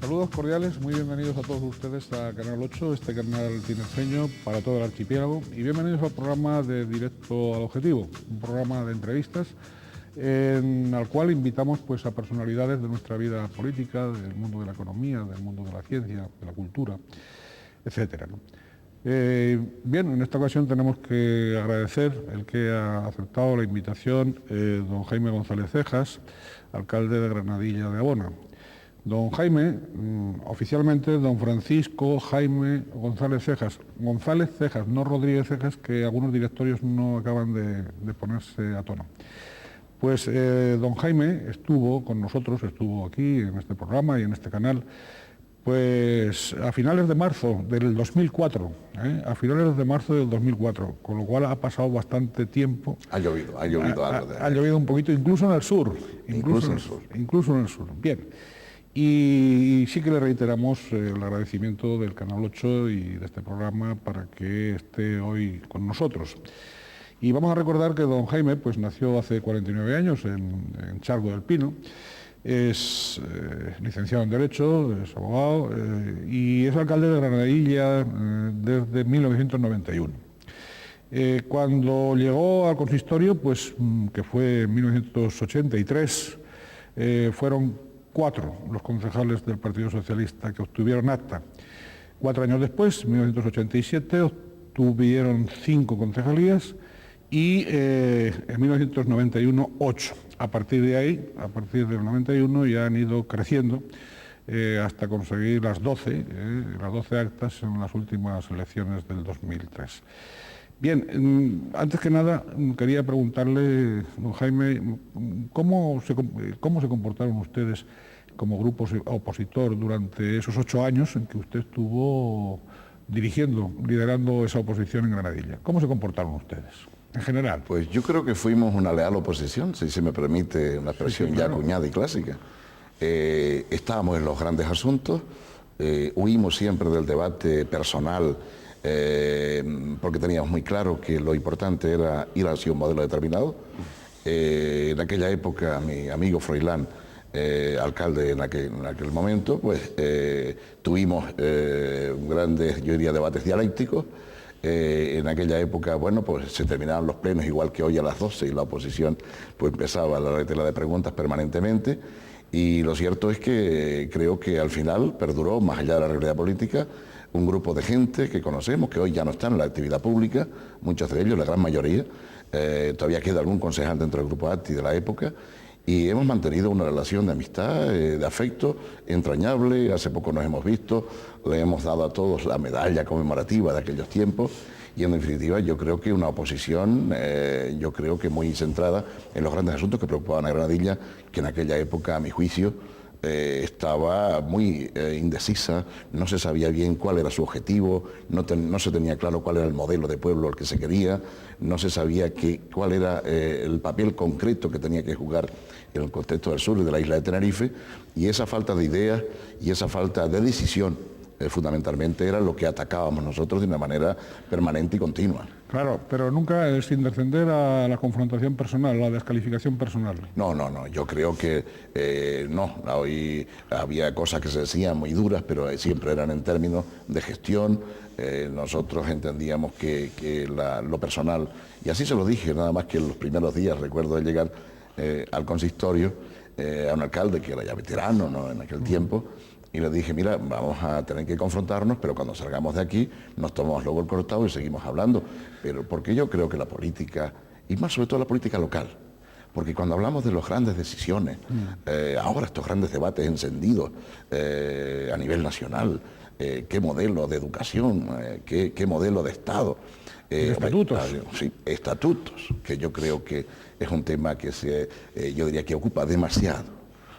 Saludos cordiales, muy bienvenidos a todos ustedes a Canal 8, este canal tinerfeño para todo el archipiélago, y bienvenidos al programa de Directo al Objetivo, un programa de entrevistas en el cual invitamos pues, a personalidades de nuestra vida política, del mundo de la economía, del mundo de la ciencia, de la cultura, etcétera, ¿no? Bien, en esta ocasión tenemos que agradecer el que ha aceptado la invitación don Jaime González Cejas, alcalde de Granadilla de Abona. Don Jaime, oficialmente don Francisco Jaime González Cejas. González Cejas, no Rodríguez Cejas, que algunos directorios no acaban de ponerse a tono. Pues don Jaime estuvo con nosotros, estuvo aquí en este programa y en este canal, pues a finales de marzo del 2004, a finales de marzo del 2004, con lo cual ha pasado bastante tiempo. Ha llovido algo. Ha llovido un poquito, incluso en el sur. Incluso en el sur. Bien. Y sí que le reiteramos el agradecimiento del Canal 8 y de este programa para que esté hoy con nosotros. Y vamos a recordar que don Jaime pues, nació hace 49 años en Charco del Pino, es licenciado en Derecho, es abogado y es alcalde de Granadilla desde 1991. Cuando llegó al consistorio, pues que fue en 1983, fueron 4 los concejales del Partido Socialista que obtuvieron acta. 4 años después, en 1987, obtuvieron 5 concejalías y en 1991, 8. A partir de ahí, a partir del 91, ya han ido creciendo hasta conseguir las 12 actas en las últimas elecciones del 2003. Bien, antes que nada, quería preguntarle, don Jaime, ¿cómo se comportaron ustedes como grupo opositor durante esos 8 años en que usted estuvo liderando esa oposición en Granadilla? ¿Cómo se comportaron ustedes, en general? Pues yo creo que fuimos una leal oposición, si se me permite una expresión ya acuñada y clásica. Estábamos en los grandes asuntos, huimos siempre del debate personal, porque teníamos muy claro que lo importante era ir hacia un modelo determinado. En aquella época, mi amigo Froilán, alcalde en aquel momento, pues tuvimos grandes, yo diría, debates dialécticos. En aquella época, bueno, pues se terminaban los plenos igual que hoy a las 12 y la oposición pues empezaba la retela de preguntas permanentemente. Y lo cierto es que creo que al final perduró, más allá de la realidad política, un grupo de gente que conocemos, que hoy ya no están en la actividad pública, muchos de ellos, la gran mayoría, todavía queda algún concejal dentro del grupo ACTI de la época, y hemos mantenido una relación de amistad, de afecto entrañable. Hace poco nos hemos visto, le hemos dado a todos la medalla conmemorativa de aquellos tiempos, y en definitiva yo creo que una oposición, yo creo que muy centrada en los grandes asuntos que preocupaban a Granadilla, que en aquella época, a mi juicio, estaba muy indecisa, no se sabía bien cuál era su objetivo, no se tenía claro cuál era el modelo de pueblo al que se quería, no se sabía cuál era el papel concreto que tenía que jugar en el contexto del sur y de la isla de Tenerife, y esa falta de ideas y esa falta de decisión fundamentalmente era lo que atacábamos nosotros de una manera permanente y continua. Claro, pero nunca sin descender a la confrontación personal, a la descalificación personal. No, yo creo que no. Hoy había cosas que se decían muy duras, pero siempre eran en términos de gestión. Nosotros entendíamos que lo personal, y así se lo dije, nada más que en los primeros días, recuerdo de llegar al consistorio, a un alcalde que era ya veterano, ¿no?, en aquel tiempo, y le dije, mira, vamos a tener que confrontarnos, pero cuando salgamos de aquí nos tomamos luego el cortado y seguimos hablando. Pero porque yo creo que la política, y más sobre todo la política local, porque cuando hablamos de las grandes decisiones, ahora estos grandes debates encendidos a nivel nacional, qué modelo de educación, qué modelo de Estado. Estatutos. Sí, estatutos, que yo creo que es un tema que yo diría que ocupa demasiado.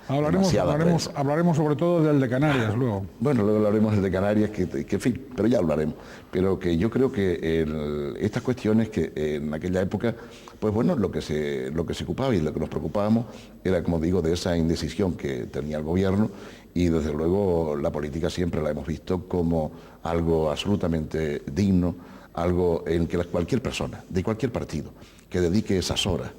Hablaremos sobre todo del de Canarias luego. Bueno, luego hablaremos del de Canarias, que en fin, pero ya hablaremos. Pero que yo creo que estas cuestiones que en aquella época, pues bueno, lo que se ocupaba y lo que nos preocupábamos era, como digo, de esa indecisión que tenía el gobierno, y desde luego la política siempre la hemos visto como algo absolutamente digno, algo en que cualquier persona, de cualquier partido, que dedique esas horas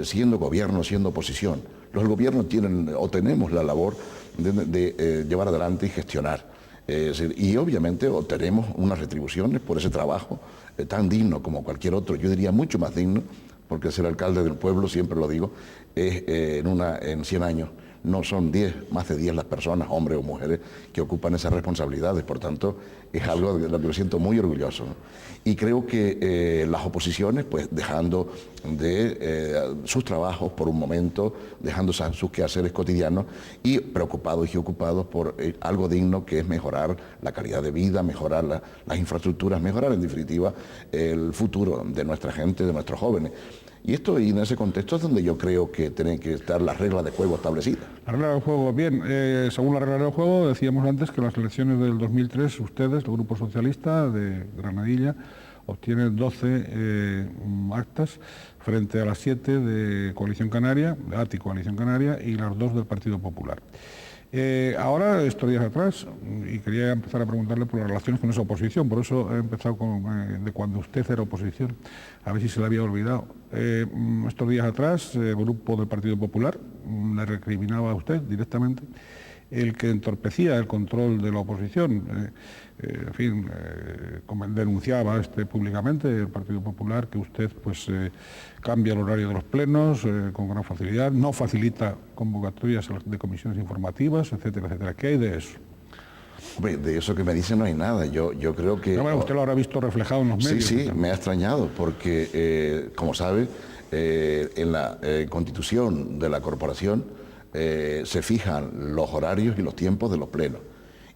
siendo gobierno, siendo oposición. Los gobiernos tienen o tenemos la labor de llevar adelante y gestionar. Y obviamente obtenemos unas retribuciones por ese trabajo tan digno como cualquier otro, yo diría mucho más digno, porque ser alcalde del pueblo, siempre lo digo, es en 100 años. No son más de 10 las personas, hombres o mujeres, que ocupan esas responsabilidades. Por tanto, es algo de lo que me siento muy orgulloso, ¿no? Y creo que las oposiciones, pues dejando de sus trabajos por un momento, dejando sus quehaceres cotidianos y preocupados y ocupados por algo digno, que es mejorar la calidad de vida, mejorar las infraestructuras, mejorar en definitiva el futuro de nuestra gente, de nuestros jóvenes. Y en ese contexto es donde yo creo que tienen que estar las reglas de juego establecidas. Las reglas del juego, bien, según las reglas del juego, decíamos antes que las elecciones del 2003, ustedes, el Grupo Socialista de Granadilla, obtienen 12 actas frente a las 7 de Coalición Canaria, de ATI Coalición Canaria, y las 2 del Partido Popular. Ahora, estos días atrás, y quería empezar a preguntarle por las relaciones con esa oposición, por eso he empezado de cuando usted era oposición, a ver si se le había olvidado. Estos días atrás, el grupo del Partido Popular le recriminaba a usted directamente el que entorpecía el control de la oposición. En fin, denunciaba públicamente el Partido Popular que usted pues cambia el horario de los plenos con gran facilidad, no facilita convocatorias de comisiones informativas, etcétera, etcétera. ¿Qué hay de eso? Hombre, de eso que me dice no hay nada. Yo creo que... No, bueno, usted lo habrá visto reflejado en los medios. Sí, me ha extrañado porque, como sabe, en la Constitución de la Corporación se fijan los horarios y los tiempos de los plenos.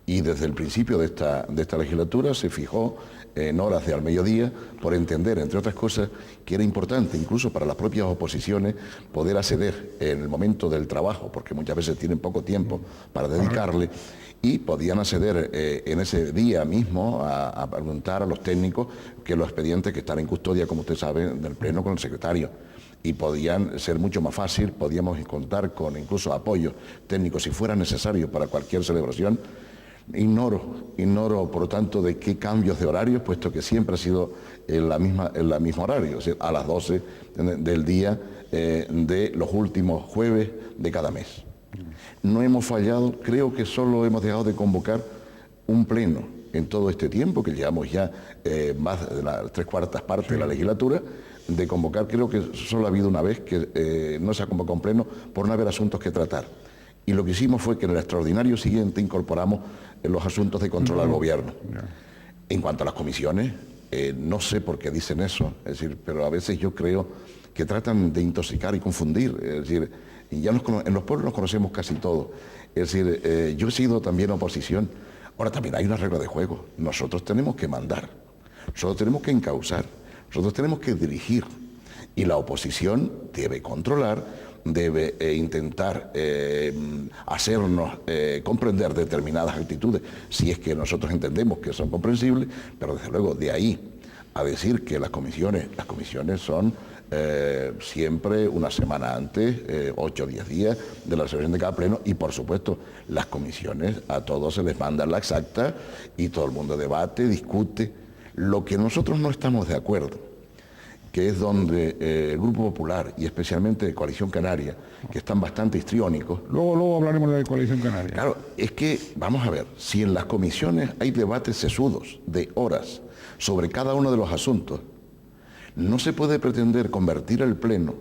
Y desde el principio de esta legislatura se fijó en horas de al mediodía, por entender, entre otras cosas, que era importante, incluso para las propias oposiciones, poder acceder en el momento del trabajo, porque muchas veces tienen poco tiempo para dedicarle, y podían acceder en ese día mismo a preguntar a los técnicos que los expedientes que están en custodia, como usted sabe, del Pleno con el secretario. Y podían ser mucho más fácil, podíamos contar con incluso apoyo técnico si fuera necesario para cualquier celebración. Ignoro, por lo tanto, de qué cambios de horarios, puesto que siempre ha sido en la misma horario, o sea, a las 12 del día de los últimos jueves de cada mes. No hemos fallado, creo que solo hemos dejado de convocar un pleno en todo este tiempo, que llevamos ya más de las 3/4 partes de la legislatura, de convocar. Creo que solo ha habido una vez que no se ha convocado un pleno por no haber asuntos que tratar. Y lo que hicimos fue que en el extraordinario siguiente incorporamos los asuntos de control al gobierno. En cuanto a las comisiones, no sé por qué dicen eso, es decir, pero a veces yo creo que tratan de intoxicar y confundir, es decir, y ya en los pueblos nos conocemos casi todos, es decir, yo he sido también oposición. Ahora también hay una regla de juego, nosotros tenemos que mandar, nosotros tenemos que encauzar, nosotros tenemos que dirigir, y la oposición debe controlar, debe intentar hacernos comprender determinadas actitudes, si es que nosotros entendemos que son comprensibles, pero desde luego de ahí a decir que las comisiones son siempre una semana antes, 8 o 10 días de la celebración de cada pleno, y por supuesto las comisiones a todos se les manda la exacta y todo el mundo debate, discute. Lo que nosotros no estamos de acuerdo, que es donde el Grupo Popular y especialmente Coalición Canaria, que están bastante histriónicos. Luego hablaremos de Coalición Canaria. Claro, es que, vamos a ver, si en las comisiones hay debates sesudos de horas sobre cada uno de los asuntos, no se puede pretender convertir el Pleno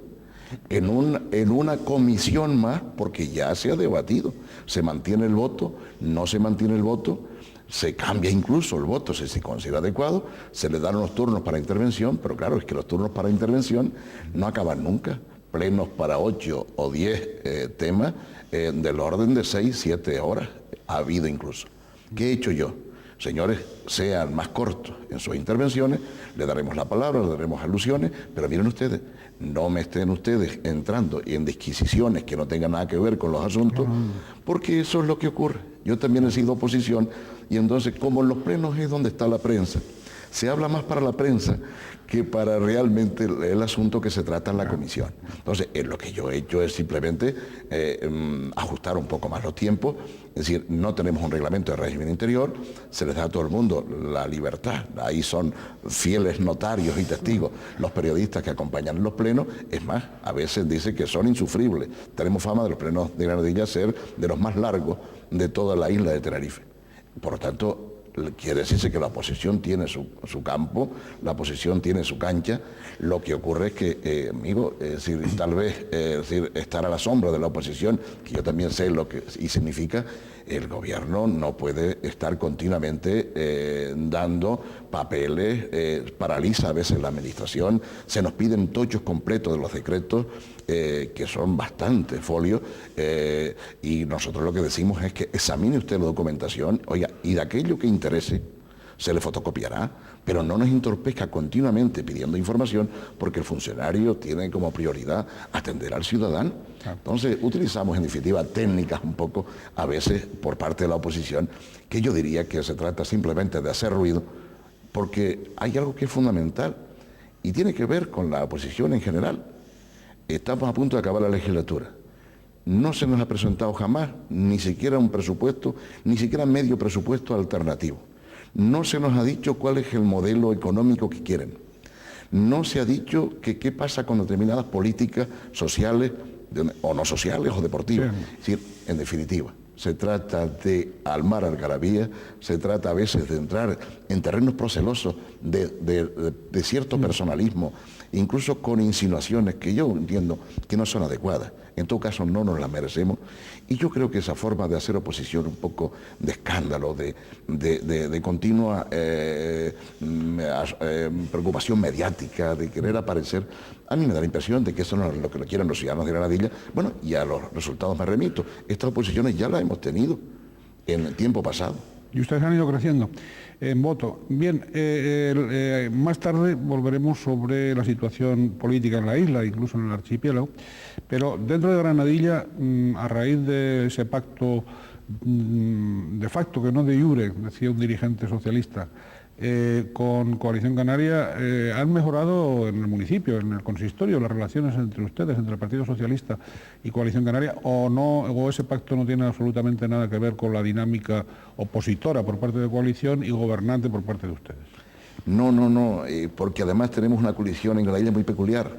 en una comisión más, porque ya se ha debatido. Se mantiene el voto, no se mantiene el voto, se cambia incluso el voto si se considera adecuado, se le dan unos turnos para intervención, pero claro, es que los turnos para intervención no acaban nunca. Plenos para 8 o 10 temas del orden de 6, 7 horas, ha habido incluso. ¿Qué he hecho yo? Señores, sean más cortos en sus intervenciones, le daremos la palabra, le daremos alusiones, pero miren ustedes, no me estén ustedes entrando en disquisiciones que no tengan nada que ver con los asuntos, porque eso es lo que ocurre. Yo también he sido oposición, y entonces, como en los plenos es donde está la prensa, se habla más para la prensa que para realmente el asunto que se trata en la comisión. Entonces, lo que yo he hecho es simplemente ajustar un poco más los tiempos, es decir, no tenemos un reglamento de régimen interior, se les da a todo el mundo la libertad, ahí son fieles notarios y testigos los periodistas que acompañan los plenos, es más, a veces dice que son insufribles. Tenemos fama de los plenos de Granadilla ser de los más largos de toda la isla de Tenerife. Por lo tanto, quiere decirse que la oposición tiene su campo, la oposición tiene su cancha. Lo que ocurre es que, amigo, tal vez estar a la sombra de la oposición, que yo también sé lo que significa, el gobierno no puede estar continuamente dando papeles, paraliza a veces la administración, se nos piden tochos completos de los decretos, que son bastante folios, y nosotros lo que decimos es que examine usted la documentación, oiga, y de aquello que interese se le fotocopiará, pero no nos entorpezca continuamente pidiendo información, porque el funcionario tiene como prioridad atender al ciudadano. Entonces utilizamos en definitiva técnicas un poco a veces por parte de la oposición, que yo diría que se trata simplemente de hacer ruido, porque hay algo que es fundamental y tiene que ver con la oposición en general. Estamos a punto de acabar la legislatura. No se nos ha presentado jamás ni siquiera un presupuesto, ni siquiera medio presupuesto alternativo. No se nos ha dicho cuál es el modelo económico que quieren. No se ha dicho qué pasa con determinadas políticas sociales o no sociales o deportivas. Sí. Es decir, en definitiva, se trata de armar algarabía, se trata a veces de entrar en terrenos procelosos de cierto personalismo, incluso con insinuaciones que yo entiendo que no son adecuadas. En todo caso no nos las merecemos, y yo creo que esa forma de hacer oposición un poco de escándalo, de continua preocupación mediática, de querer aparecer, a mí me da la impresión de que eso no es lo que quieren los ciudadanos de Granadilla. Bueno, y a los resultados me remito. Estas oposiciones ya las hemos tenido en el tiempo pasado. Y ustedes han ido creciendo en voto. Bien, más tarde volveremos sobre la situación política en la isla, incluso en el archipiélago, pero dentro de Granadilla, a raíz de ese pacto de facto, que no de iure, decía un dirigente socialista, con Coalición Canaria, han mejorado en el municipio, en el consistorio, las relaciones entre ustedes, entre el Partido Socialista y Coalición Canaria, o ese pacto no tiene absolutamente nada que ver con la dinámica opositora por parte de Coalición y gobernante por parte de ustedes. No, porque además tenemos una coalición en Granadilla muy peculiar.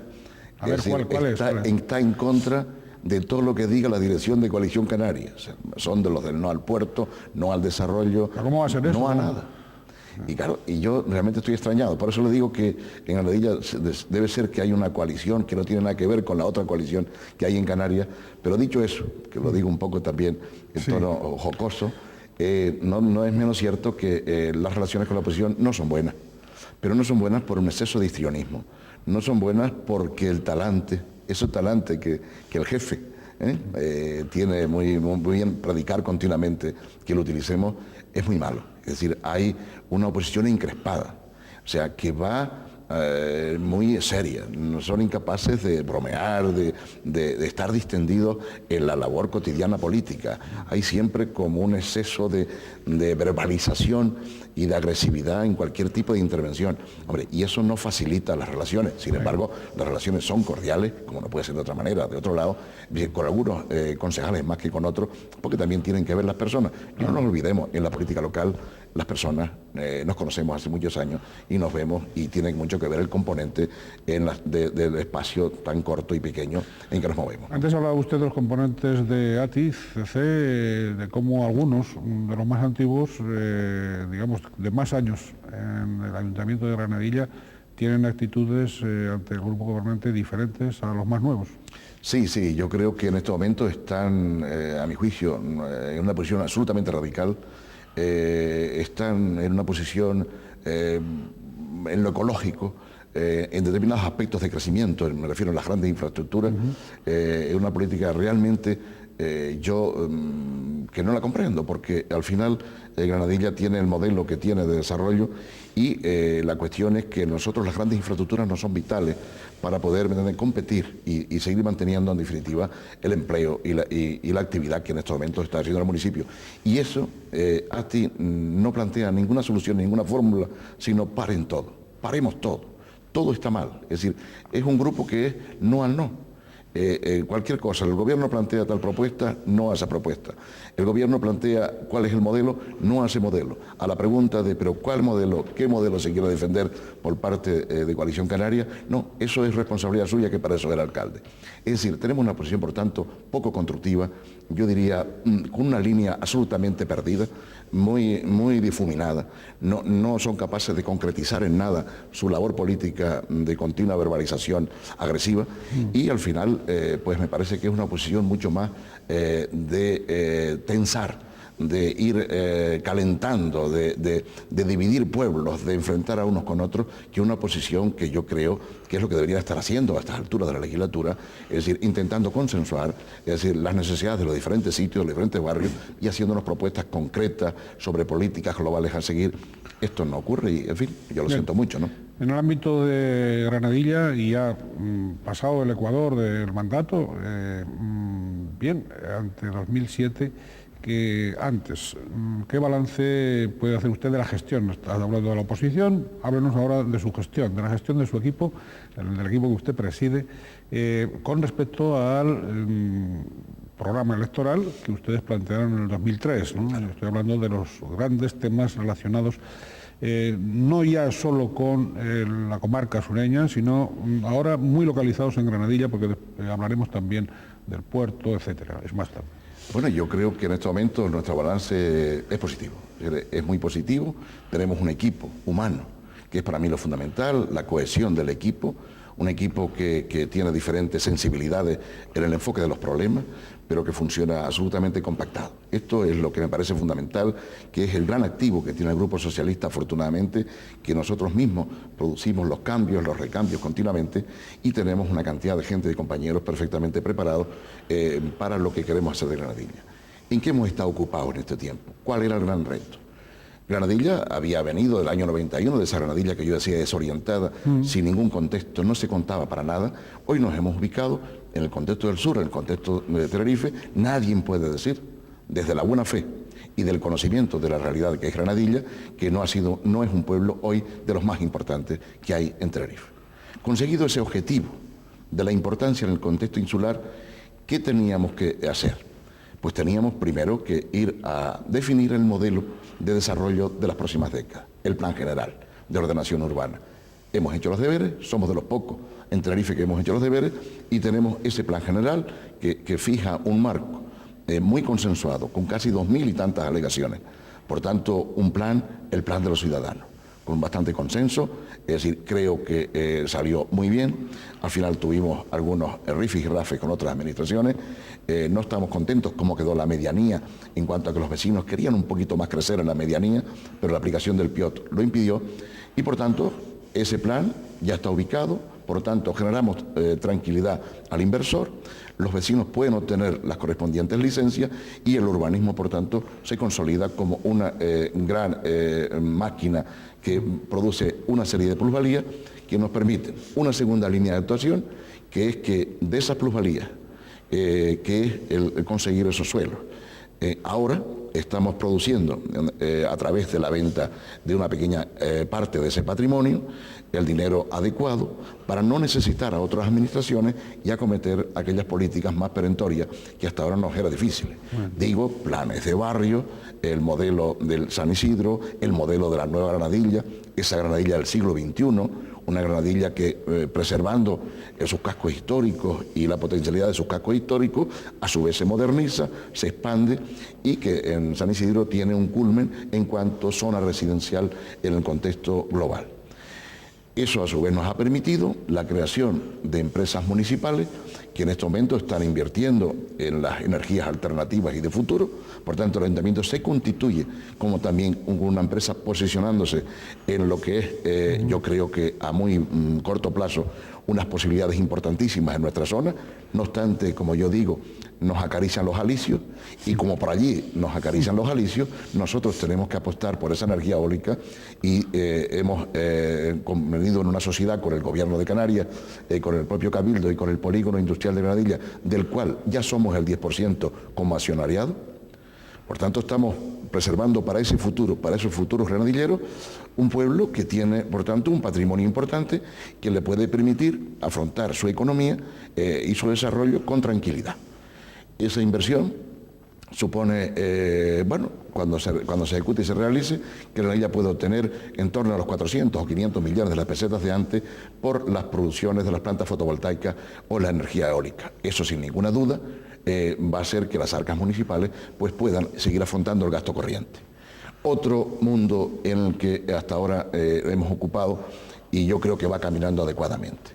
A ver, ¿cuál es? Está en contra de todo lo que diga la dirección de Coalición Canaria. O sea, son de los del no al puerto, no al desarrollo, ¿cómo va a ser eso? No a nada. Y claro, y yo realmente estoy extrañado, por eso le digo que en Granadilla debe ser que hay una coalición que no tiene nada que ver con la otra coalición que hay en Canarias, pero dicho eso, que lo digo un poco también en tono jocoso, no es menos cierto que las relaciones con la oposición no son buenas, pero no son buenas por un exceso de histrionismo, no son buenas porque el talante, ese talante que el jefe tiene muy bien predicar continuamente, que lo utilicemos, es muy malo. Es decir, hay una oposición encrespada, o sea, que va muy seria, no son incapaces de bromear, de estar distendidos en la labor cotidiana política. Hay siempre como un exceso de verbalización y de agresividad en cualquier tipo de intervención. Hombre, y eso no facilita las relaciones. Sin embargo, las relaciones son cordiales, como no puede ser de otra manera, de otro lado, con algunos concejales más que con otros, porque también tienen que ver las personas. Y no nos olvidemos, en la política local, las personas nos conocemos hace muchos años y nos vemos, y tiene mucho que ver el componente del espacio tan corto y pequeño en que nos movemos. Antes hablaba usted de los componentes de ATIZ, CC, de cómo algunos de los más antiguos, digamos, de más años en el Ayuntamiento de Granadilla, tienen actitudes ante el grupo gobernante diferentes a los más nuevos. Sí, yo creo que en estos momentos están, a mi juicio, en una posición absolutamente radical. Están en una posición en lo ecológico, en determinados aspectos de crecimiento, me refiero a las grandes infraestructuras, en una política realmente yo que no la comprendo, porque al final Granadilla tiene el modelo que tiene de desarrollo y la cuestión es que nosotros las grandes infraestructuras no son vitales para poder competir y seguir manteniendo en definitiva el empleo y la actividad que en estos momentos está haciendo el municipio. Y eso, ASTI no plantea ninguna solución, ninguna fórmula, sino paren todo, paremos todo, todo está mal. Es decir, es un grupo que es no al no. Cualquier cosa, el gobierno plantea tal propuesta, no a esa propuesta. El gobierno plantea cuál es el modelo, no a ese modelo. A la pregunta de, pero ¿cuál modelo, qué modelo se quiere defender por parte de Coalición Canaria? No, eso es responsabilidad suya, que para eso era alcalde. Es decir, tenemos una posición, por tanto, poco constructiva, yo diría, con una línea absolutamente perdida, muy difuminada. No son capaces de concretizar en nada su labor política de continua verbalización agresiva y al final pues me parece que es una oposición mucho más de tensar, de ir calentando, de dividir pueblos, de enfrentar a unos con otros, que una oposición que yo creo que es lo que debería estar haciendo a estas alturas de la legislatura, es decir, intentando consensuar, es decir, las necesidades de los diferentes sitios, de los diferentes barrios y haciéndonos propuestas concretas sobre políticas globales a seguir. Esto no ocurre y, en fin, yo lo siento mucho, ¿no? En el ámbito de Granadilla, y ya pasado el Ecuador del mandato, bien, ante 2007, que antes, ¿qué balance puede hacer usted de la gestión? Está hablando de la oposición, háblenos ahora de su gestión, de la gestión de su equipo, del equipo que usted preside, con respecto al programa electoral que ustedes plantearon en el 2003, ¿no? Estoy hablando de los grandes temas relacionados no ya solo con la comarca sureña, sino ahora muy localizados en Granadilla, porque hablaremos también del puerto, etcétera. Es más tarde. Bueno, yo creo que en este momento nuestro balance es positivo, es muy positivo. Tenemos un equipo humano, que es para mí lo fundamental, la cohesión del equipo, un equipo que tiene diferentes sensibilidades en el enfoque de los problemas, pero que funciona absolutamente compactado. Esto es lo que me parece fundamental, que es el gran activo que tiene el Grupo Socialista, afortunadamente, que nosotros mismos producimos los cambios, los recambios continuamente y tenemos una cantidad de gente, de compañeros perfectamente preparados para lo que queremos hacer de Granadilla. ¿En qué hemos estado ocupados en este tiempo? ¿Cuál era el gran reto? Granadilla había venido del año 91, de esa Granadilla que yo decía desorientada, sin ningún contexto, no se contaba para nada. Hoy nos hemos ubicado en el contexto del sur, en el contexto de Tenerife. Nadie puede decir, desde la buena fe y del conocimiento de la realidad que es Granadilla, que no es un pueblo hoy de los más importantes que hay en Tenerife. Conseguido ese objetivo de la importancia en el contexto insular, ¿qué teníamos que hacer? Pues teníamos primero que ir a definir el modelo de desarrollo de las próximas décadas, el plan general de ordenación urbana. Hemos hecho los deberes, somos de los pocos en Tenerife que hemos hecho los deberes y tenemos ese plan general que fija un marco muy consensuado, con casi 2000 y tantas alegaciones. Por tanto, el plan de los ciudadanos, con bastante consenso, es decir, creo que salió muy bien. Al final tuvimos algunos rifes y rafes con otras administraciones. No estamos contentos cómo quedó la medianía en cuanto a que los vecinos querían un poquito más crecer en la medianía, pero la aplicación del PIOT lo impidió y por tanto ese plan ya está ubicado, por lo tanto generamos tranquilidad al inversor, los vecinos pueden obtener las correspondientes licencias y el urbanismo, por tanto, se consolida como una gran máquina que produce una serie de plusvalías que nos permiten una segunda línea de actuación, que es que de esas plusvalías, que es el conseguir esos suelos. Ahora estamos produciendo a través de la venta de una pequeña parte de ese patrimonio el dinero adecuado para no necesitar a otras administraciones y acometer aquellas políticas más perentorias que hasta ahora nos era difícil. Digo, planes de barrio, el modelo del San Isidro, el modelo de la nueva Granadilla, esa Granadilla del siglo XXI, una Granadilla que preservando sus cascos históricos y la potencialidad de sus cascos históricos, a su vez se moderniza, se expande y que en San Isidro tiene un culmen en cuanto a zona residencial en el contexto global. Eso a su vez nos ha permitido la creación de empresas municipales que en este momento están invirtiendo en las energías alternativas y de futuro Por tanto, el ayuntamiento se constituye como también una empresa posicionándose en lo que es, yo creo que a muy corto plazo, unas posibilidades importantísimas en nuestra zona. No obstante, como yo digo, nos acarician los alisios, y como por allí nos acarician los alisios, nosotros tenemos que apostar por esa energía eólica, y hemos convenido en una sociedad con el Gobierno de Canarias, con el propio Cabildo y con el Polígono Industrial de Granadilla, del cual ya somos el 10% como accionariado. Por tanto, estamos preservando para ese futuro, para esos futuros granadilleros, un pueblo que tiene, por tanto, un patrimonio importante que le puede permitir afrontar su economía y su desarrollo con tranquilidad. Esa inversión supone, bueno, cuando se ejecute y se realice, que Granadilla puede obtener en torno a los 400 o 500 millones de las pesetas de antes por las producciones de las plantas fotovoltaicas o la energía eólica. Eso, sin ninguna duda, va a hacer que las arcas municipales pues puedan seguir afrontando el gasto corriente. Otro mundo en el que hasta ahora hemos ocupado, y yo creo que va caminando adecuadamente,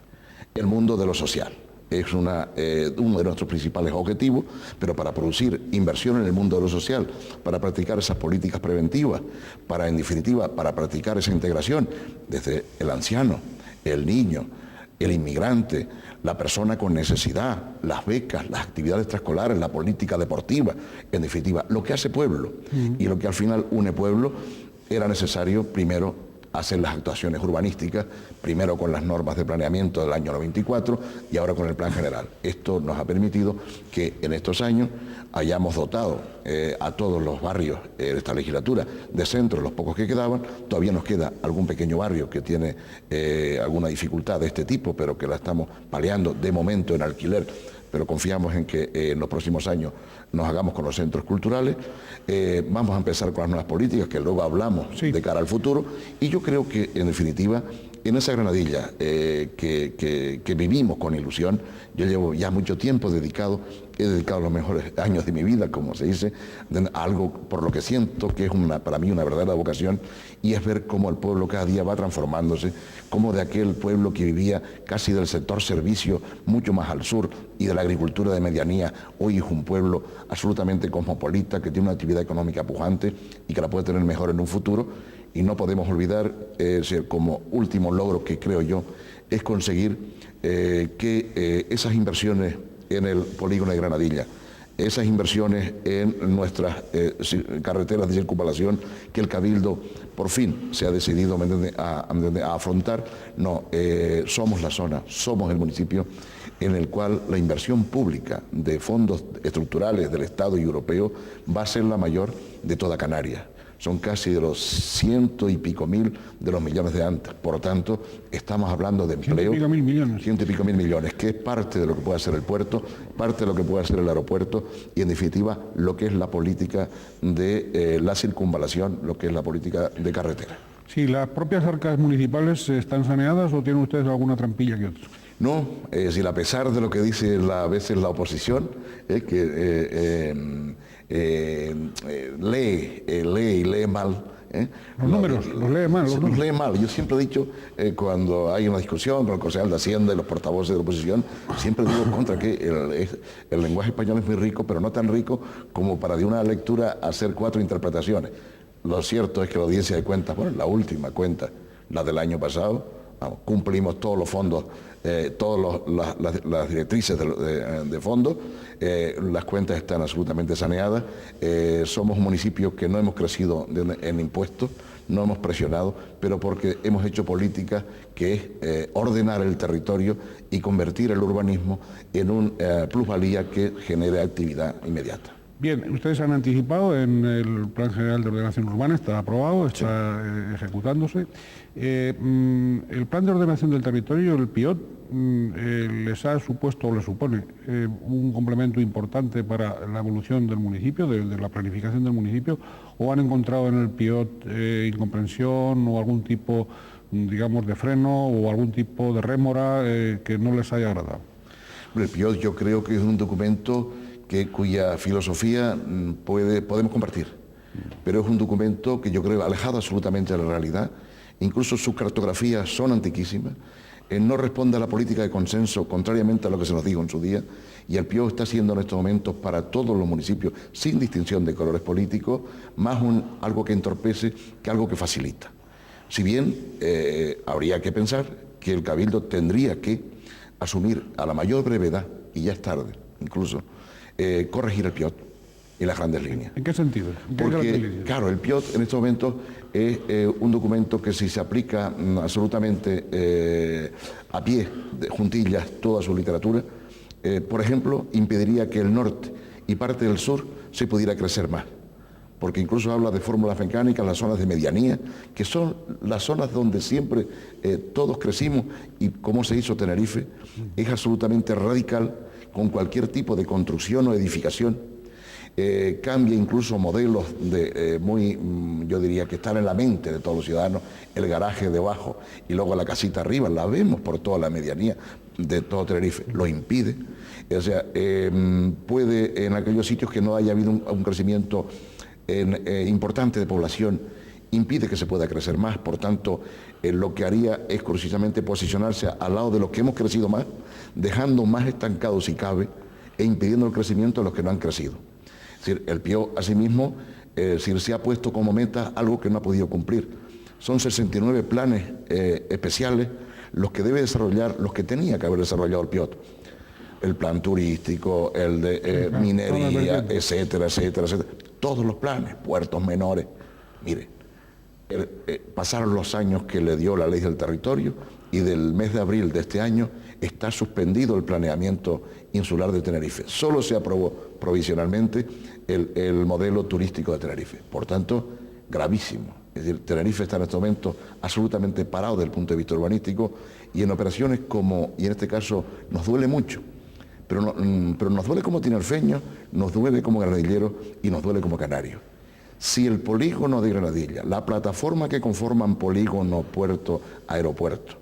el mundo de lo social. Es uno de nuestros principales objetivos, pero para producir inversión en el mundo de lo social, para practicar esas políticas preventivas, para, en definitiva, para practicar esa integración desde el anciano, el niño, el inmigrante, la persona con necesidad, las becas, las actividades extraescolares, la política deportiva, en definitiva, lo que hace pueblo y lo que al final une pueblo, era necesario primero hacer las actuaciones urbanísticas, primero con las normas de planeamiento del año 94 y ahora con el plan general. Esto nos ha permitido que en estos años hayamos dotado a todos los barrios de esta legislatura de centros, los pocos que quedaban. Todavía nos queda algún pequeño barrio que tiene alguna dificultad de este tipo, pero que la estamos paliando de momento en alquiler, pero confiamos en que en los próximos años nos hagamos con los centros culturales. Vamos a empezar con las nuevas políticas, que luego hablamos de cara al futuro, y yo creo que, en definitiva, en esa Granadilla que vivimos con ilusión, yo llevo ya mucho tiempo he dedicado los mejores años de mi vida, como se dice, a algo por lo que siento que es para mí una verdadera vocación, y es ver cómo el pueblo cada día va transformándose, cómo de aquel pueblo que vivía casi del sector servicio, mucho más al sur, y de la agricultura de medianía, hoy es un pueblo absolutamente cosmopolita, que tiene una actividad económica pujante y que la puede tener mejor en un futuro. Y no podemos olvidar, como último logro que creo yo, es conseguir que esas inversiones en el polígono de Granadilla, esas inversiones en nuestras carreteras de circunvalación, que el Cabildo por fin se ha decidido a afrontar. No, somos la zona, somos el municipio en el cual la inversión pública de fondos estructurales del Estado y europeo va a ser la mayor de toda Canarias. Son casi de los 100 y pico mil de los millones de antes. Por lo tanto, estamos hablando de empleo. 100 y pico mil millones. 100 y pico mil millones, que es parte de lo que puede hacer el puerto, parte de lo que puede hacer el aeropuerto, y en definitiva lo que es la política de la circunvalación, lo que es la política de carretera. Sí, ¿las propias arcas municipales están saneadas o tienen ustedes alguna trampilla que otra? No, es decir, a pesar de lo que dice a veces la oposición, lee mal. Los números, los lee mal. Los lee mal. Yo siempre he didicho, cuando hay una discusión con el concejal de Hacienda y los portavoces de la oposición, siempre digo contra que el lenguaje español es muy rico, pero no tan rico como para de una lectura hacer 4 interpretaciones. Lo cierto es que la audiencia de cuentas, bueno, la última cuenta, la del año pasado, cumplimos todos los fondos, todas las directrices de fondos, las cuentas están absolutamente saneadas. Somos un municipio que no hemos crecido en impuestos, no hemos presionado, pero porque hemos hecho políticas que es ordenar el territorio y convertir el urbanismo en una plusvalía que genere actividad inmediata. Bien, ustedes han anticipado en el Plan General de Ordenación Urbana, está aprobado, está ejecutándose. El Plan de Ordenación del Territorio, el PIOT, les ha supuesto o les supone un complemento importante para la evolución del municipio, de la planificación del municipio, o han encontrado en el PIOT incomprensión o algún tipo, digamos, de freno o algún tipo de rémora que no les haya agradado. El PIOT yo creo que es un documento cuya filosofía podemos compartir, pero es un documento que yo creo alejado absolutamente de la realidad. Incluso sus cartografías son antiquísimas. no responde a la política de consenso, contrariamente a lo que se nos dijo en su día, y el PIO está siendo en estos momentos para todos los municipios, sin distinción de colores políticos, más algo que entorpece que algo que facilita. Si bien habría que pensar que el Cabildo tendría que asumir a la mayor brevedad, y ya es tarde incluso, corregir el PIOT en las grandes líneas. ¿En qué sentido? Porque, claro, el PIOT en estos momentos es un documento que si se aplica absolutamente a pie, de juntillas, toda su literatura, por ejemplo, impediría que el norte y parte del sur se pudiera crecer más. Porque incluso habla de fórmulas mecánicas, las zonas de medianía, que son las zonas donde siempre todos crecimos, y como se hizo Tenerife, es absolutamente radical con cualquier tipo de construcción o edificación. Cambia incluso modelos yo diría que están en la mente de todos los ciudadanos, el garaje debajo y luego la casita arriba, la vemos por toda la medianía de todo Tenerife, lo impide. O sea, puede en aquellos sitios que no haya habido un crecimiento importante de población, impide que se pueda crecer más, por tanto, lo que haría es precisamente posicionarse al lado de los que hemos crecido más, dejando más estancados si cabe, e impidiendo el crecimiento de los que no han crecido. Es decir, el PIO, asimismo, se ha puesto como meta algo que no ha podido cumplir. Son 69 planes especiales los que debe desarrollar, los que tenía que haber desarrollado el PIOT. El plan turístico, el de minería, etcétera, etcétera, etcétera. Todos los planes, puertos menores. Mire, pasaron los años que le dio la ley del territorio y del mes de abril de este año está suspendido el planeamiento insular de Tenerife. Solo se aprobó provisionalmente el modelo turístico de Tenerife. Por tanto, gravísimo. Es decir, Tenerife está en este momento absolutamente parado desde el punto de vista urbanístico y en operaciones como, y en este caso nos duele mucho, pero nos duele como tinerfeños, nos duele como granadilleros y nos duele como canarios. Si el polígono de Granadilla, la plataforma que conforman polígono, puerto, aeropuerto,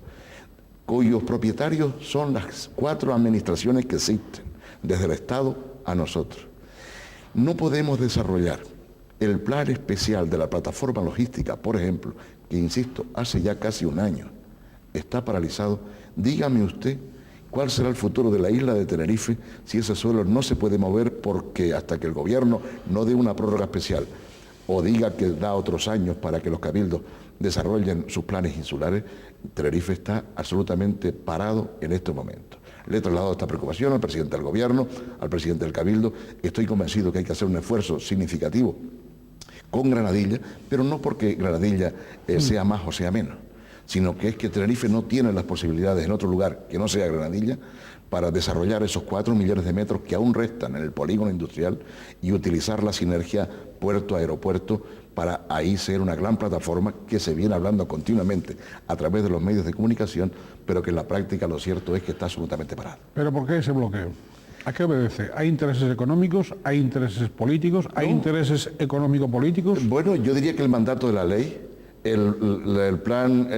cuyos propietarios son las 4 administraciones que existen, desde el Estado a nosotros, no podemos desarrollar el plan especial de la plataforma logística, por ejemplo, que insisto, hace ya casi un año, está paralizado. Dígame usted cuál será el futuro de la isla de Tenerife si ese suelo no se puede mover porque hasta que el gobierno no dé una prórroga especial o diga que da otros años para que los cabildos desarrollen sus planes insulares, Tenerife está absolutamente parado en estos momentos. Le he trasladado esta preocupación al presidente del gobierno, al presidente del cabildo. Estoy convencido que hay que hacer un esfuerzo significativo con Granadilla, pero no porque Granadilla sea más o sea menos, sino que es que Tenerife no tiene las posibilidades en otro lugar que no sea Granadilla para desarrollar esos 4 millones de metros que aún restan en el polígono industrial y utilizar la sinergia puerto-aeropuerto para ahí ser una gran plataforma que se viene hablando continuamente a través de los medios de comunicación, pero que en la práctica lo cierto es que está absolutamente parado. ¿Pero por qué ese bloqueo? ¿A qué obedece? ¿Hay intereses económicos? ¿Hay intereses políticos? ¿Hay intereses económico-políticos? Bueno, yo diría que el mandato de la ley, el plan,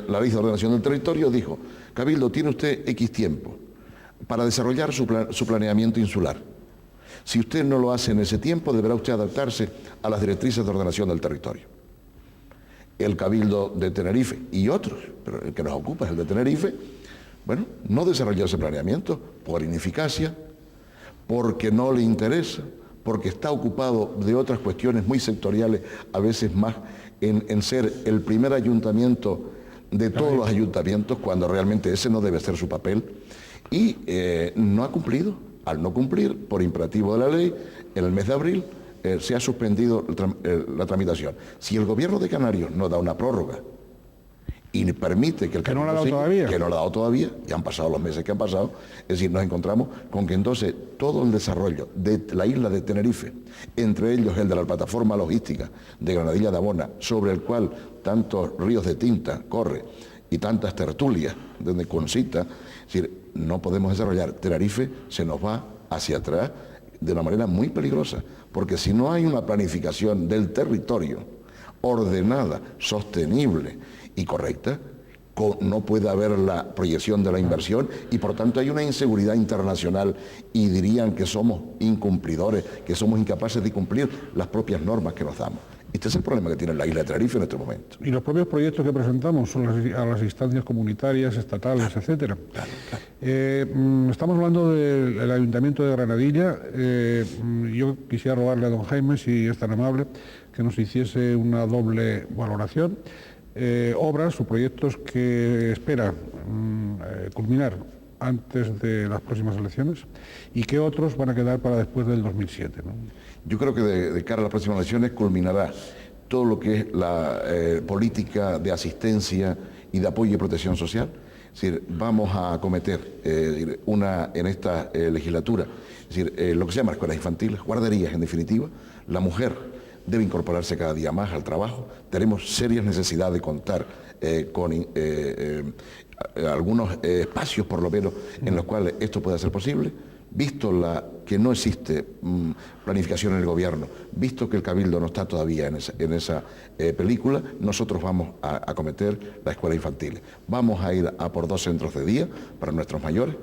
la ley de ordenación del territorio dijo: Cabildo, tiene usted X tiempo para desarrollar su planeamiento insular. Si usted no lo hace en ese tiempo, deberá usted adaptarse a las directrices de ordenación del territorio. El Cabildo de Tenerife y otros, pero el que nos ocupa es el de Tenerife, bueno, no desarrolló ese planeamiento por ineficacia, porque no le interesa, porque está ocupado de otras cuestiones muy sectoriales, a veces más en ser el primer ayuntamiento de todos los ayuntamientos, cuando realmente ese no debe ser su papel, y no ha cumplido. Al no cumplir, por imperativo de la ley, en el mes de abril se ha suspendido la tramitación. Si el gobierno de Canarias no da una prórroga y permite que el que no la ha dado todavía, que no la ha dado todavía, ya han pasado los meses que han pasado, es decir, nos encontramos con que entonces todo el desarrollo de la isla de Tenerife, entre ellos el de la plataforma logística de Granadilla de Abona, sobre el cual tantos ríos de tinta corre y tantas tertulias donde concita, es decir, no podemos desarrollar. Tenerife se nos va hacia atrás de una manera muy peligrosa, porque si no hay una planificación del territorio ordenada, sostenible y correcta, no puede haber la proyección de la inversión y por tanto hay una inseguridad internacional y dirían que somos incumplidores, que somos incapaces de cumplir las propias normas que nos damos. Este es el problema que tiene la isla de Tenerife en este momento. Y los propios proyectos que presentamos son a las instancias comunitarias, estatales, etcétera. Estamos hablando del Ayuntamiento de Granadilla. Yo quisiera rogarle a don Jaime, si es tan amable, que nos hiciese una doble valoración. Obras o proyectos que espera culminar antes de las próximas elecciones y qué otros van a quedar para después del 2007, ¿no? Yo creo que de cara a las próximas elecciones culminará todo lo que es la política de asistencia y de apoyo y protección social. Es decir, vamos a acometer en esta legislatura, es decir, lo que se llama escuelas infantiles, guarderías en definitiva. La mujer debe incorporarse cada día más al trabajo. Tenemos serias necesidades de contar con algunos espacios, por lo menos, en los cuales esto pueda ser posible. Visto que no existe planificación en el gobierno, visto que el Cabildo no está todavía en esa película, nosotros vamos a acometer la escuela infantil. Vamos a ir a por 2 centros de día para nuestros mayores.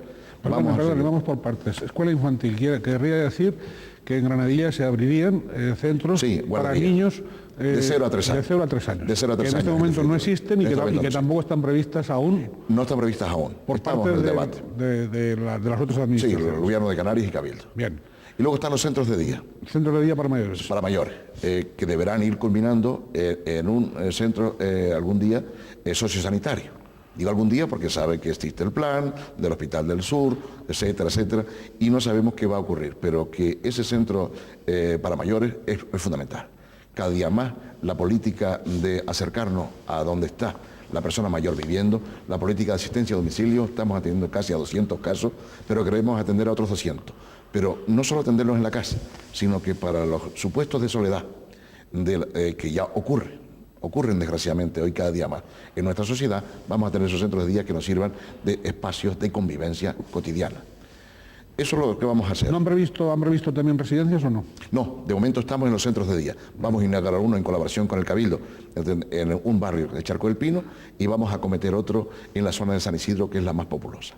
Vamos por partes. Escuela infantil, querría decir que en Granadilla se abrirían centros para niños de 0 a 3 años. De 0 a 3 años. De 0 a 3 que en este años, momento no existen y que tampoco están previstas aún. No están previstas aún. Por Estamos parte en el debate. De las otras administraciones. Sí, el gobierno de Canarias y Cabildo. Bien. Y luego están los centros de día. Centros de día para mayores. Para mayores, que deberán ir culminando en un centro algún día sociosanitario. Digo algún día porque sabe que existe el plan del Hospital del Sur, etcétera, etcétera, y no sabemos qué va a ocurrir, pero que ese centro para mayores es fundamental. Cada día más la política de acercarnos a donde está la persona mayor viviendo, la política de asistencia a domicilio, estamos atendiendo casi a 200 casos, pero queremos atender a otros 200. Pero no solo atenderlos en la casa, sino que para los supuestos de soledad que ya ocurren desgraciadamente hoy cada día más en nuestra sociedad, vamos a tener esos centros de día que nos sirvan de espacios de convivencia cotidiana. Eso es lo que vamos a hacer. ¿No han previsto también residencias o no? No, de momento estamos en los centros de día. Vamos a inaugurar uno en colaboración con el Cabildo en un barrio de Charco del Pino y vamos a acometer otro en la zona de San Isidro, que es la más populosa.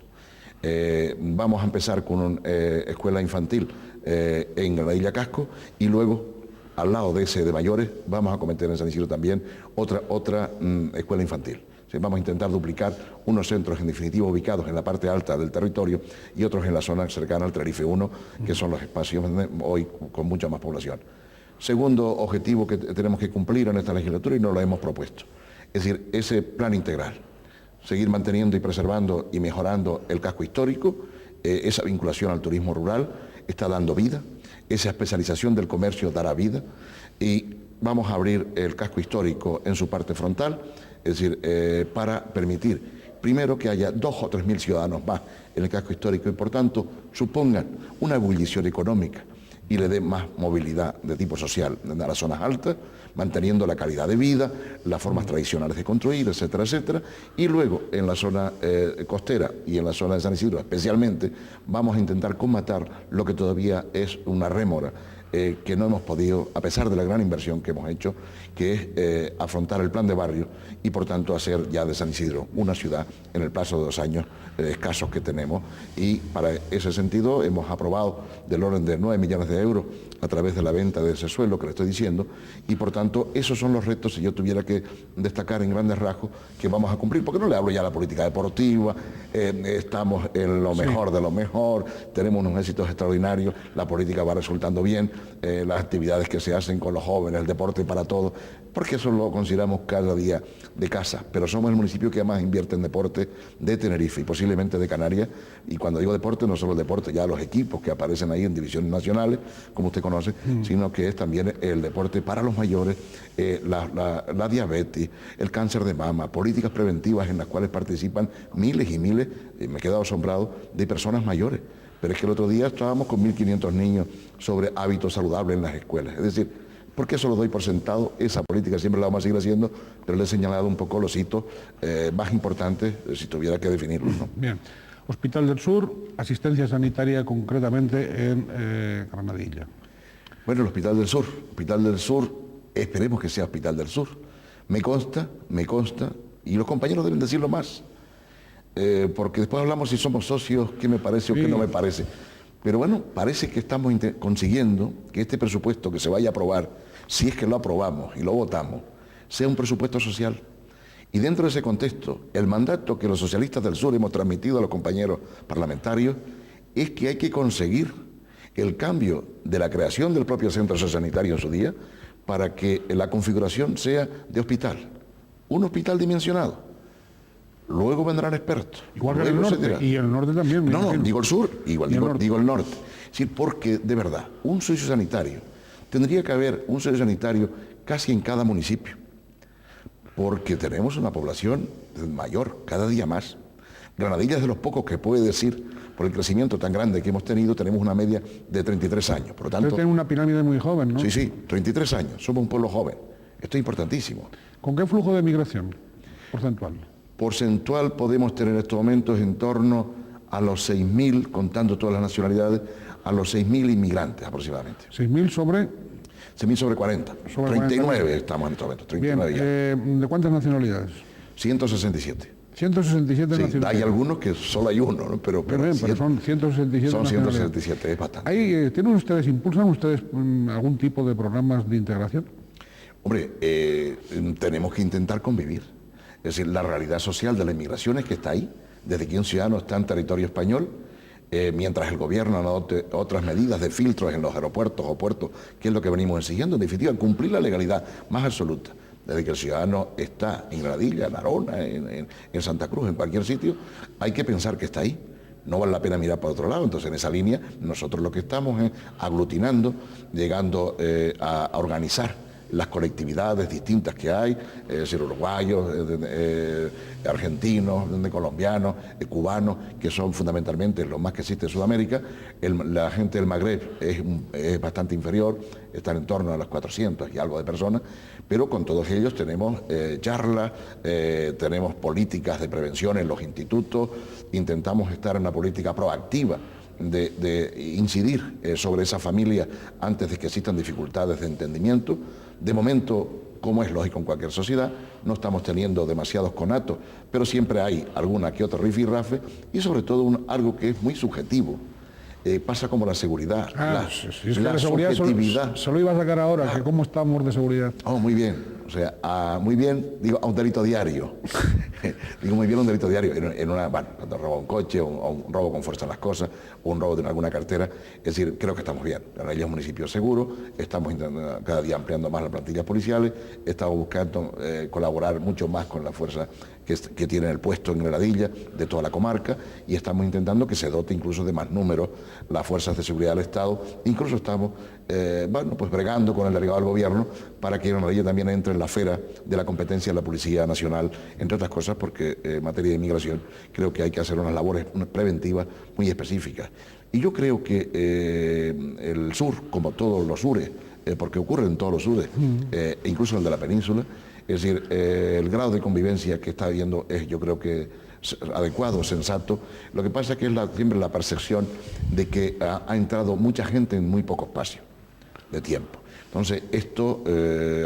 Vamos a empezar con una escuela infantil en Granadilla Casco y luego, al lado de ese de mayores, vamos a acometer en San Isidro también otra escuela infantil. Vamos a intentar duplicar unos centros en definitiva ubicados en la parte alta del territorio y otros en la zona cercana al Tenerife 1, que son los espacios hoy con mucha más población. Segundo objetivo que tenemos que cumplir en esta legislatura y nos lo hemos propuesto, es decir, ese plan integral, seguir manteniendo y preservando y mejorando el casco histórico, esa vinculación al turismo rural está dando vida, esa especialización del comercio dará vida y vamos a abrir el casco histórico en su parte frontal, es decir, para permitir, primero, que haya 2.000 o 3.000 ciudadanos más en el casco histórico y, por tanto, supongan una ebullición económica y le dé más movilidad de tipo social a las zonas altas, manteniendo la calidad de vida, las formas tradicionales de construir, etcétera, etcétera. Y luego, en la zona costera y en la zona de San Isidro especialmente, vamos a intentar combatar lo que todavía es una rémora, que no hemos podido, a pesar de la gran inversión que hemos hecho, que es afrontar el plan de barrio y por tanto hacer ya de San Isidro una ciudad en el plazo de 2 años escasos que tenemos, y para ese sentido hemos aprobado del orden de 9 millones de euros a través de la venta de ese suelo que le estoy diciendo, y por tanto esos son los retos, si yo tuviera que destacar en grandes rasgos, que vamos a cumplir, porque no le hablo ya de la política deportiva, estamos en lo mejor de lo mejor, tenemos unos éxitos extraordinarios, la política va resultando bien, las actividades que se hacen con los jóvenes, el deporte para todos, porque eso lo consideramos cada día de casa, pero somos el municipio que más invierte en deporte de Tenerife y posiblemente de Canarias, y cuando digo deporte no solo el deporte, ya los equipos que aparecen ahí en divisiones nacionales, como usted conoce, sino que es también el deporte para los mayores, la diabetes, el cáncer de mama, políticas preventivas en las cuales participan miles y miles, me he quedado asombrado, de personas mayores. Pero es que el otro día estábamos con 1.500 niños sobre hábitos saludables en las escuelas. Es decir, ¿por qué eso lo doy por sentado? Esa política siempre la vamos a seguir haciendo, pero le he señalado un poco los hitos más importantes, si tuviera que definirlos, ¿no? Bien. Hospital del Sur, asistencia sanitaria concretamente en Granadilla. Bueno, el Hospital del Sur, esperemos que sea Hospital del Sur. Me consta, y los compañeros deben decirlo más, porque después hablamos si somos socios, qué me parece o qué no me parece. Pero bueno, parece que estamos consiguiendo que este presupuesto que se vaya a aprobar, si es que lo aprobamos y lo votamos, sea un presupuesto social. Y dentro de ese contexto, el mandato que los socialistas del sur hemos transmitido a los compañeros parlamentarios es que hay que conseguir el cambio de la creación del propio centro sociosanitario en su día para que la configuración sea de hospital, un hospital dimensionado. Luego vendrán expertos. Igual que el norte, y el norte también. No, digo el sur, igual digo el norte. Es decir, porque de verdad, un sociosanitario, tendría que haber un sociosanitario casi en cada municipio, porque tenemos una población mayor, cada día más. Granadilla es de los pocos que puede decir, por el crecimiento tan grande que hemos tenido, tenemos una media de 33 años. Por lo tanto, usted tiene una pirámide muy joven, ¿no? Sí, 33 años, somos un pueblo joven. Esto es importantísimo. ¿Con qué flujo de migración porcentual? Porcentual podemos tener en estos momentos en torno a los 6.000, contando todas las nacionalidades, a los 6.000 inmigrantes aproximadamente. 6.000 sobre... 6.000 sobre 40. Sobre 39 40. estamos en estos momentos, 39 Bien, ya. ¿de cuántas nacionalidades? 167. 167 Sí, nacionalidades. hay algunos que solo hay uno, ¿no? Pero son 167 son nacionalidades. 167, es bastante. ¿Impulsan ustedes algún tipo de programas de integración? Hombre, tenemos que intentar convivir. Es decir, la realidad social de la inmigración es que está ahí, desde que un ciudadano está en territorio español, mientras el gobierno adopte otras medidas de filtros en los aeropuertos o puertos, que es lo que venimos exigiendo, en definitiva, cumplir la legalidad más absoluta. Desde que el ciudadano está en Granadilla, en Arona, en Santa Cruz, en cualquier sitio, hay que pensar que está ahí. No vale la pena mirar para otro lado. Entonces, en esa línea, nosotros lo que estamos es aglutinando, llegando a organizar las colectividades distintas que hay, es decir, uruguayos, argentinos, colombianos, cubanos, que son fundamentalmente los más que existe en Sudamérica. La gente del Magreb es bastante inferior, están en torno a las 400 y algo de personas, pero con todos ellos tenemos charlas, tenemos políticas de prevención en los institutos, intentamos estar en una política proactiva de incidir sobre esa familia antes de que existan dificultades de entendimiento. De momento, como es lógico en cualquier sociedad, no estamos teniendo demasiados conatos, pero siempre hay alguna que otra rifirrafe y sobre todo algo que es muy subjetivo. Pasa como la seguridad, la seguridad subjetividad. Se lo iba a sacar ahora, que cómo estamos de seguridad. Oh, muy bien. O sea, muy bien, digo, a un delito diario. Digo muy bien un delito diario. Cuando roba un coche, o un robo con fuerza en las cosas, o un robo de alguna cartera. Es decir, creo que estamos bien. Granadilla es un municipio seguro, estamos intentando cada día ampliando más las plantillas policiales, estamos buscando colaborar mucho más con la fuerza que tiene el puesto en Granadilla, de toda la comarca, y estamos intentando que se dote incluso de más números las fuerzas de seguridad del Estado. Incluso estamos bregando con el delegado del gobierno para que Granadilla también entre en la esfera de la competencia de la Policía Nacional, entre otras cosas porque en materia de inmigración creo que hay que hacer unas labores preventivas muy específicas. Y yo creo que el sur, como todos los sures, porque ocurre en todos los sures, incluso el de la península, es decir, el grado de convivencia que está habiendo es, yo creo que adecuado, sensato. Lo que pasa es que es siempre la percepción de que ha entrado mucha gente en muy poco espacio de tiempo. Entonces, esto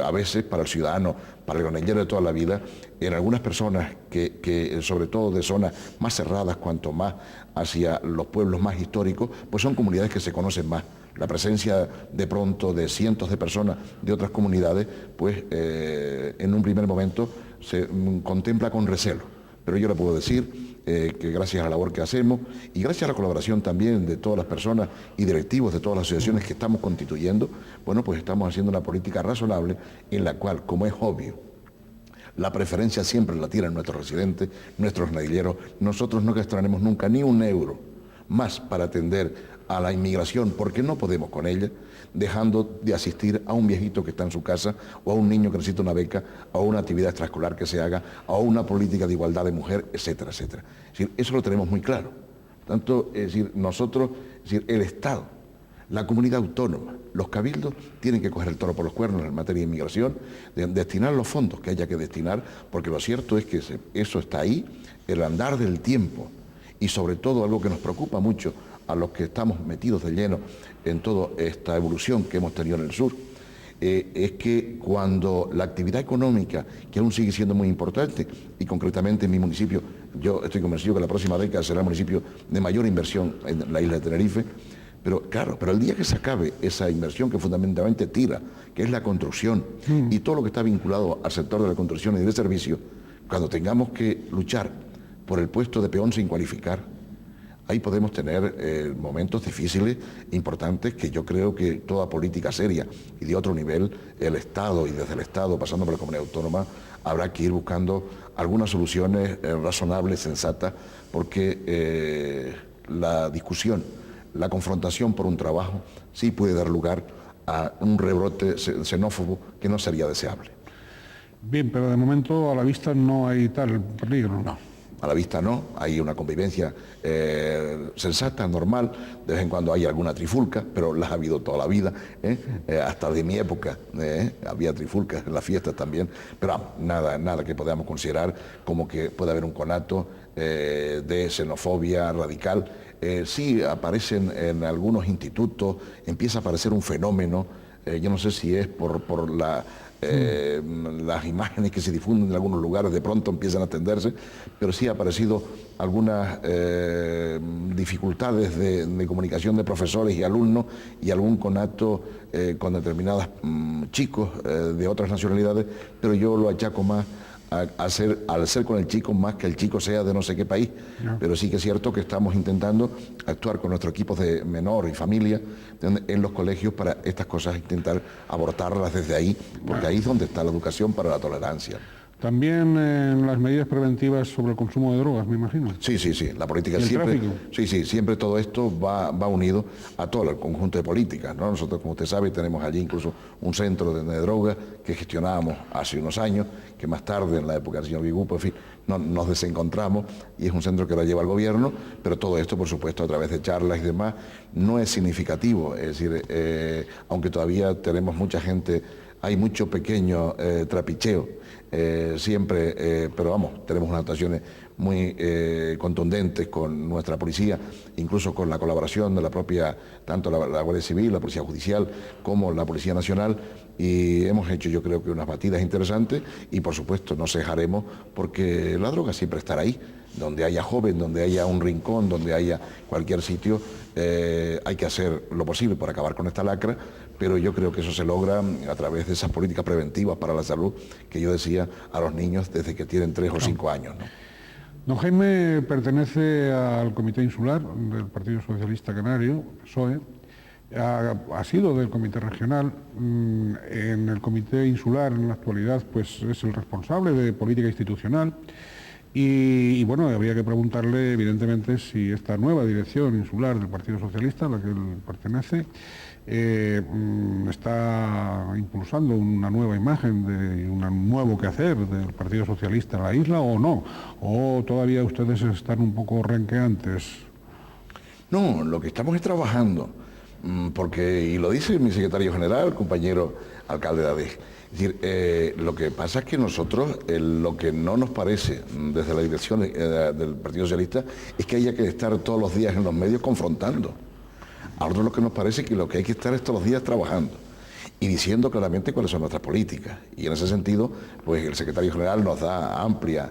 a veces para el ciudadano, para el granadillero de toda la vida, en algunas personas que sobre todo de zonas más cerradas, cuanto más hacia los pueblos más históricos, pues son comunidades que se conocen más. La presencia de pronto de cientos de personas de otras comunidades, pues en un primer momento se contempla con recelo. Pero yo le puedo decir que gracias a la labor que hacemos y gracias a la colaboración también de todas las personas y directivos de todas las asociaciones que estamos constituyendo, bueno, pues estamos haciendo una política razonable en la cual, como es obvio, la preferencia siempre la tienen nuestros residentes, nuestros granadilleros. Nosotros no gastaremos nunca ni un euro más para atender a la inmigración, porque no podemos con ella, dejando de asistir a un viejito que está en su casa, o a un niño que necesita una beca, o a una actividad extraescolar que se haga, o a una política de igualdad de mujer, etcétera, etcétera. Es decir, eso lo tenemos muy claro. Tanto, es decir, nosotros, es decir, el Estado, la comunidad autónoma, los cabildos tienen que coger el toro por los cuernos en materia de inmigración, destinar los fondos que haya que destinar, porque lo cierto es que eso está ahí, el andar del tiempo, y sobre todo algo que nos preocupa mucho a los que estamos metidos de lleno en toda esta evolución que hemos tenido en el sur, es que cuando la actividad económica, que aún sigue siendo muy importante, y concretamente en mi municipio, yo estoy convencido que la próxima década será el municipio de mayor inversión en la isla de Tenerife, Pero claro, pero el día que se acabe esa inversión que fundamentalmente tira, que es la construcción, y todo lo que está vinculado al sector de la construcción y del servicio, cuando tengamos que luchar por el puesto de peón sin cualificar, ahí podemos tener momentos difíciles, importantes, que yo creo que toda política seria y de otro nivel, el Estado y desde el Estado, pasando por la comunidad autónoma, habrá que ir buscando algunas soluciones razonables, sensatas, porque la discusión, la confrontación por un trabajo, sí puede dar lugar a un rebrote xenófobo que no sería deseable. Bien, pero de momento a la vista no hay tal peligro. No, a la vista no, hay una convivencia sensata, normal, de vez en cuando hay alguna trifulca, pero las ha habido toda la vida, hasta de mi época había trifulcas en las fiestas también, pero nada que podamos considerar como que puede haber un conato de xenofobia radical. Sí aparecen en algunos institutos, empieza a aparecer un fenómeno, yo no sé si es por las imágenes que se difunden en algunos lugares de pronto empiezan a tenderse, pero sí ha aparecido algunas dificultades de comunicación de profesores y alumnos y algún conato con determinados chicos de otras nacionalidades, pero yo lo achaco más al ser con el chico, más que el chico sea de no sé qué país, pero sí que es cierto que estamos intentando actuar con nuestros equipos de menor y familia en los colegios para estas cosas, intentar abordarlas desde ahí, porque ahí es donde está la educación para la tolerancia. También las medidas preventivas sobre el consumo de drogas, me imagino. Sí, la política ¿Y el siempre... tráfico? Siempre todo esto va unido a todo el conjunto de políticas, ¿no? Nosotros, como usted sabe, tenemos allí incluso un centro de drogas que gestionábamos hace unos años, que más tarde, en la época del señor Bigupo, en fin, nos desencontramos, y es un centro que la lleva el gobierno, pero todo esto, por supuesto, a través de charlas y demás, no es significativo, es decir, aunque todavía tenemos mucha gente, hay mucho pequeño trapicheo, pero vamos, tenemos unas actuaciones muy contundentes con nuestra policía, incluso con la colaboración de la propia, tanto la Guardia Civil, la Policía Judicial, como la Policía Nacional, y hemos hecho, yo creo que unas batidas interesantes, y por supuesto no cejaremos, porque la droga siempre estará ahí, donde haya joven, donde haya un rincón, donde haya cualquier sitio, hay que hacer lo posible por acabar con esta lacra, pero yo creo que eso se logra a través de esas políticas preventivas para la salud que yo decía a los niños desde que tienen 3 o 5 años, ¿no? Don Jaime pertenece al Comité Insular del Partido Socialista Canario, PSOE, ha sido del Comité Regional, en el Comité Insular en la actualidad pues es el responsable de política institucional y bueno, habría que preguntarle evidentemente si esta nueva dirección insular del Partido Socialista, a la que él pertenece, está impulsando una nueva imagen de un nuevo quehacer del Partido Socialista en la isla o no, o todavía ustedes están un poco renqueantes. No, lo que estamos es trabajando, porque, y lo dice mi secretario general, compañero alcalde de Adeg, es decir, lo que pasa es que nosotros, lo que no nos parece desde la dirección del Partido Socialista es que haya que estar todos los días en los medios confrontando. A nosotros lo que nos parece es que lo que hay que estar es todos los días trabajando y diciendo claramente cuáles son nuestras políticas. Y en ese sentido, pues el secretario general nos da amplia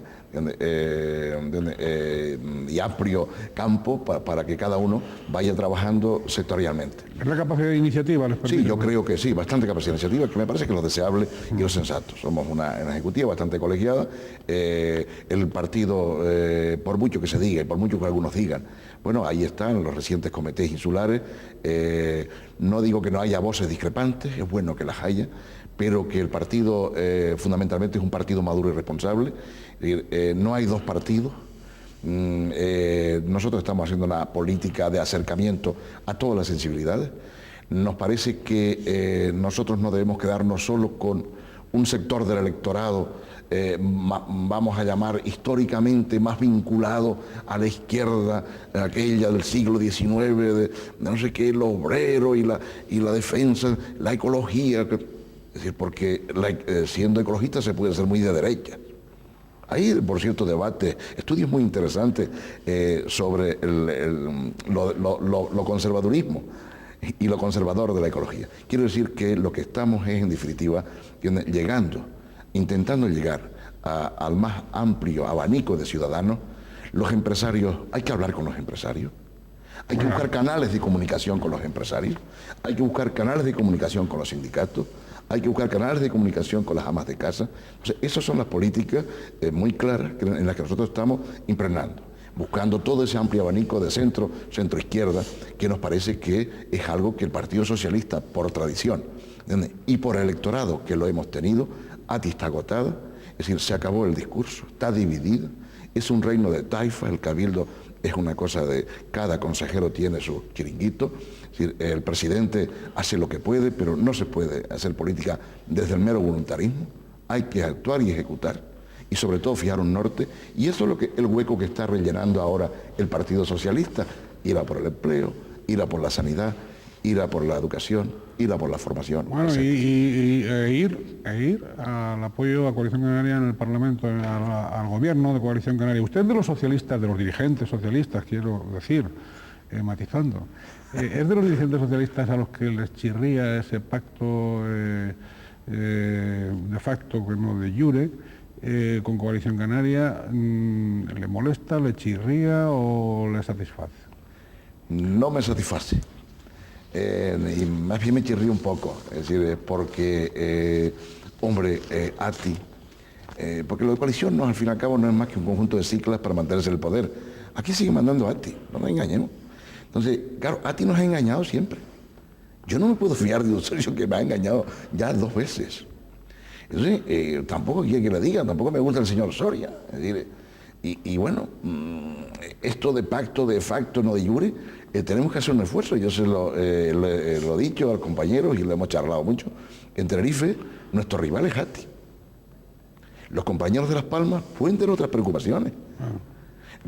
y amplio campo para que cada uno vaya trabajando sectorialmente. ¿Es la capacidad de iniciativa? Sí, yo creo que sí, bastante capacidad de iniciativa, que me parece que es lo deseable y lo sensato. Somos una ejecutiva bastante colegiada. El partido, por mucho que se diga y por mucho que algunos digan, bueno, ahí están los recientes comités insulares. No digo que no haya voces discrepantes, es bueno que las haya, pero que el partido fundamentalmente es un partido maduro y responsable. No hay dos partidos. Nosotros estamos haciendo una política de acercamiento a todas las sensibilidades. Nos parece que nosotros no debemos quedarnos solo con un sector del electorado, vamos a llamar históricamente más vinculado a la izquierda, aquella del siglo XIX, de no sé qué, lo obrero y la defensa, la ecología. Es decir, porque siendo ecologista se puede ser muy de derecha. Hay, por cierto, debates, estudios muy interesantes sobre lo conservadurismo y lo conservador de la ecología. Quiero decir que lo que estamos es, en definitiva, intentando llegar al más amplio abanico de ciudadanos. Los empresarios, hay que hablar con los empresarios. Hay que buscar canales de comunicación con los empresarios, hay que buscar canales de comunicación con los sindicatos, hay que buscar canales de comunicación con las amas de casa. O sea, esas son las políticas muy claras en las que nosotros estamos impregnando, buscando todo ese amplio abanico de centro, centro-izquierda, que nos parece que es algo que el Partido Socialista, por tradición, ¿entiendes?, y por electorado que lo hemos tenido, ATI está agotada, es decir, se acabó el discurso, está dividida, es un reino de taifas, el cabildo es una cosa de cada consejero tiene su chiringuito, es decir, el presidente hace lo que puede, pero no se puede hacer política desde el mero voluntarismo, hay que actuar y ejecutar, y sobre todo fijar un norte, y eso es lo que el hueco que está rellenando ahora el Partido Socialista, irá por el empleo, irá por la sanidad, irá por la educación, irá por la formación. Bueno, e ir al apoyo a Coalición Canaria en el Parlamento, al gobierno de Coalición Canaria. Usted es de los socialistas, de los dirigentes socialistas, quiero decir, matizando, ¿es de los dirigentes socialistas a los que les chirría ese pacto de facto, no de jure, con Coalición Canaria? ¿Le molesta, le chirría o le satisface? No me satisface. Y más bien me chirría un poco, es decir, porque, ATI, porque lo de coalición no, al fin y al cabo no es más que un conjunto de siglas para mantenerse en el poder. Aquí sigue mandando ATI, no nos engañemos. Entonces, claro, ATI nos ha engañado siempre. Yo no me puedo fiar de un socio que me ha engañado ya 2 veces. Entonces, tampoco quiere que le diga, tampoco me gusta el señor Soria. Es decir, y bueno, esto de pacto de facto, no de jure, tenemos que hacer un esfuerzo. Yo se lo he dicho al compañero y lo hemos charlado mucho. En Tenerife, nuestro rival es ATI. Los compañeros de Las Palmas pueden tener otras preocupaciones.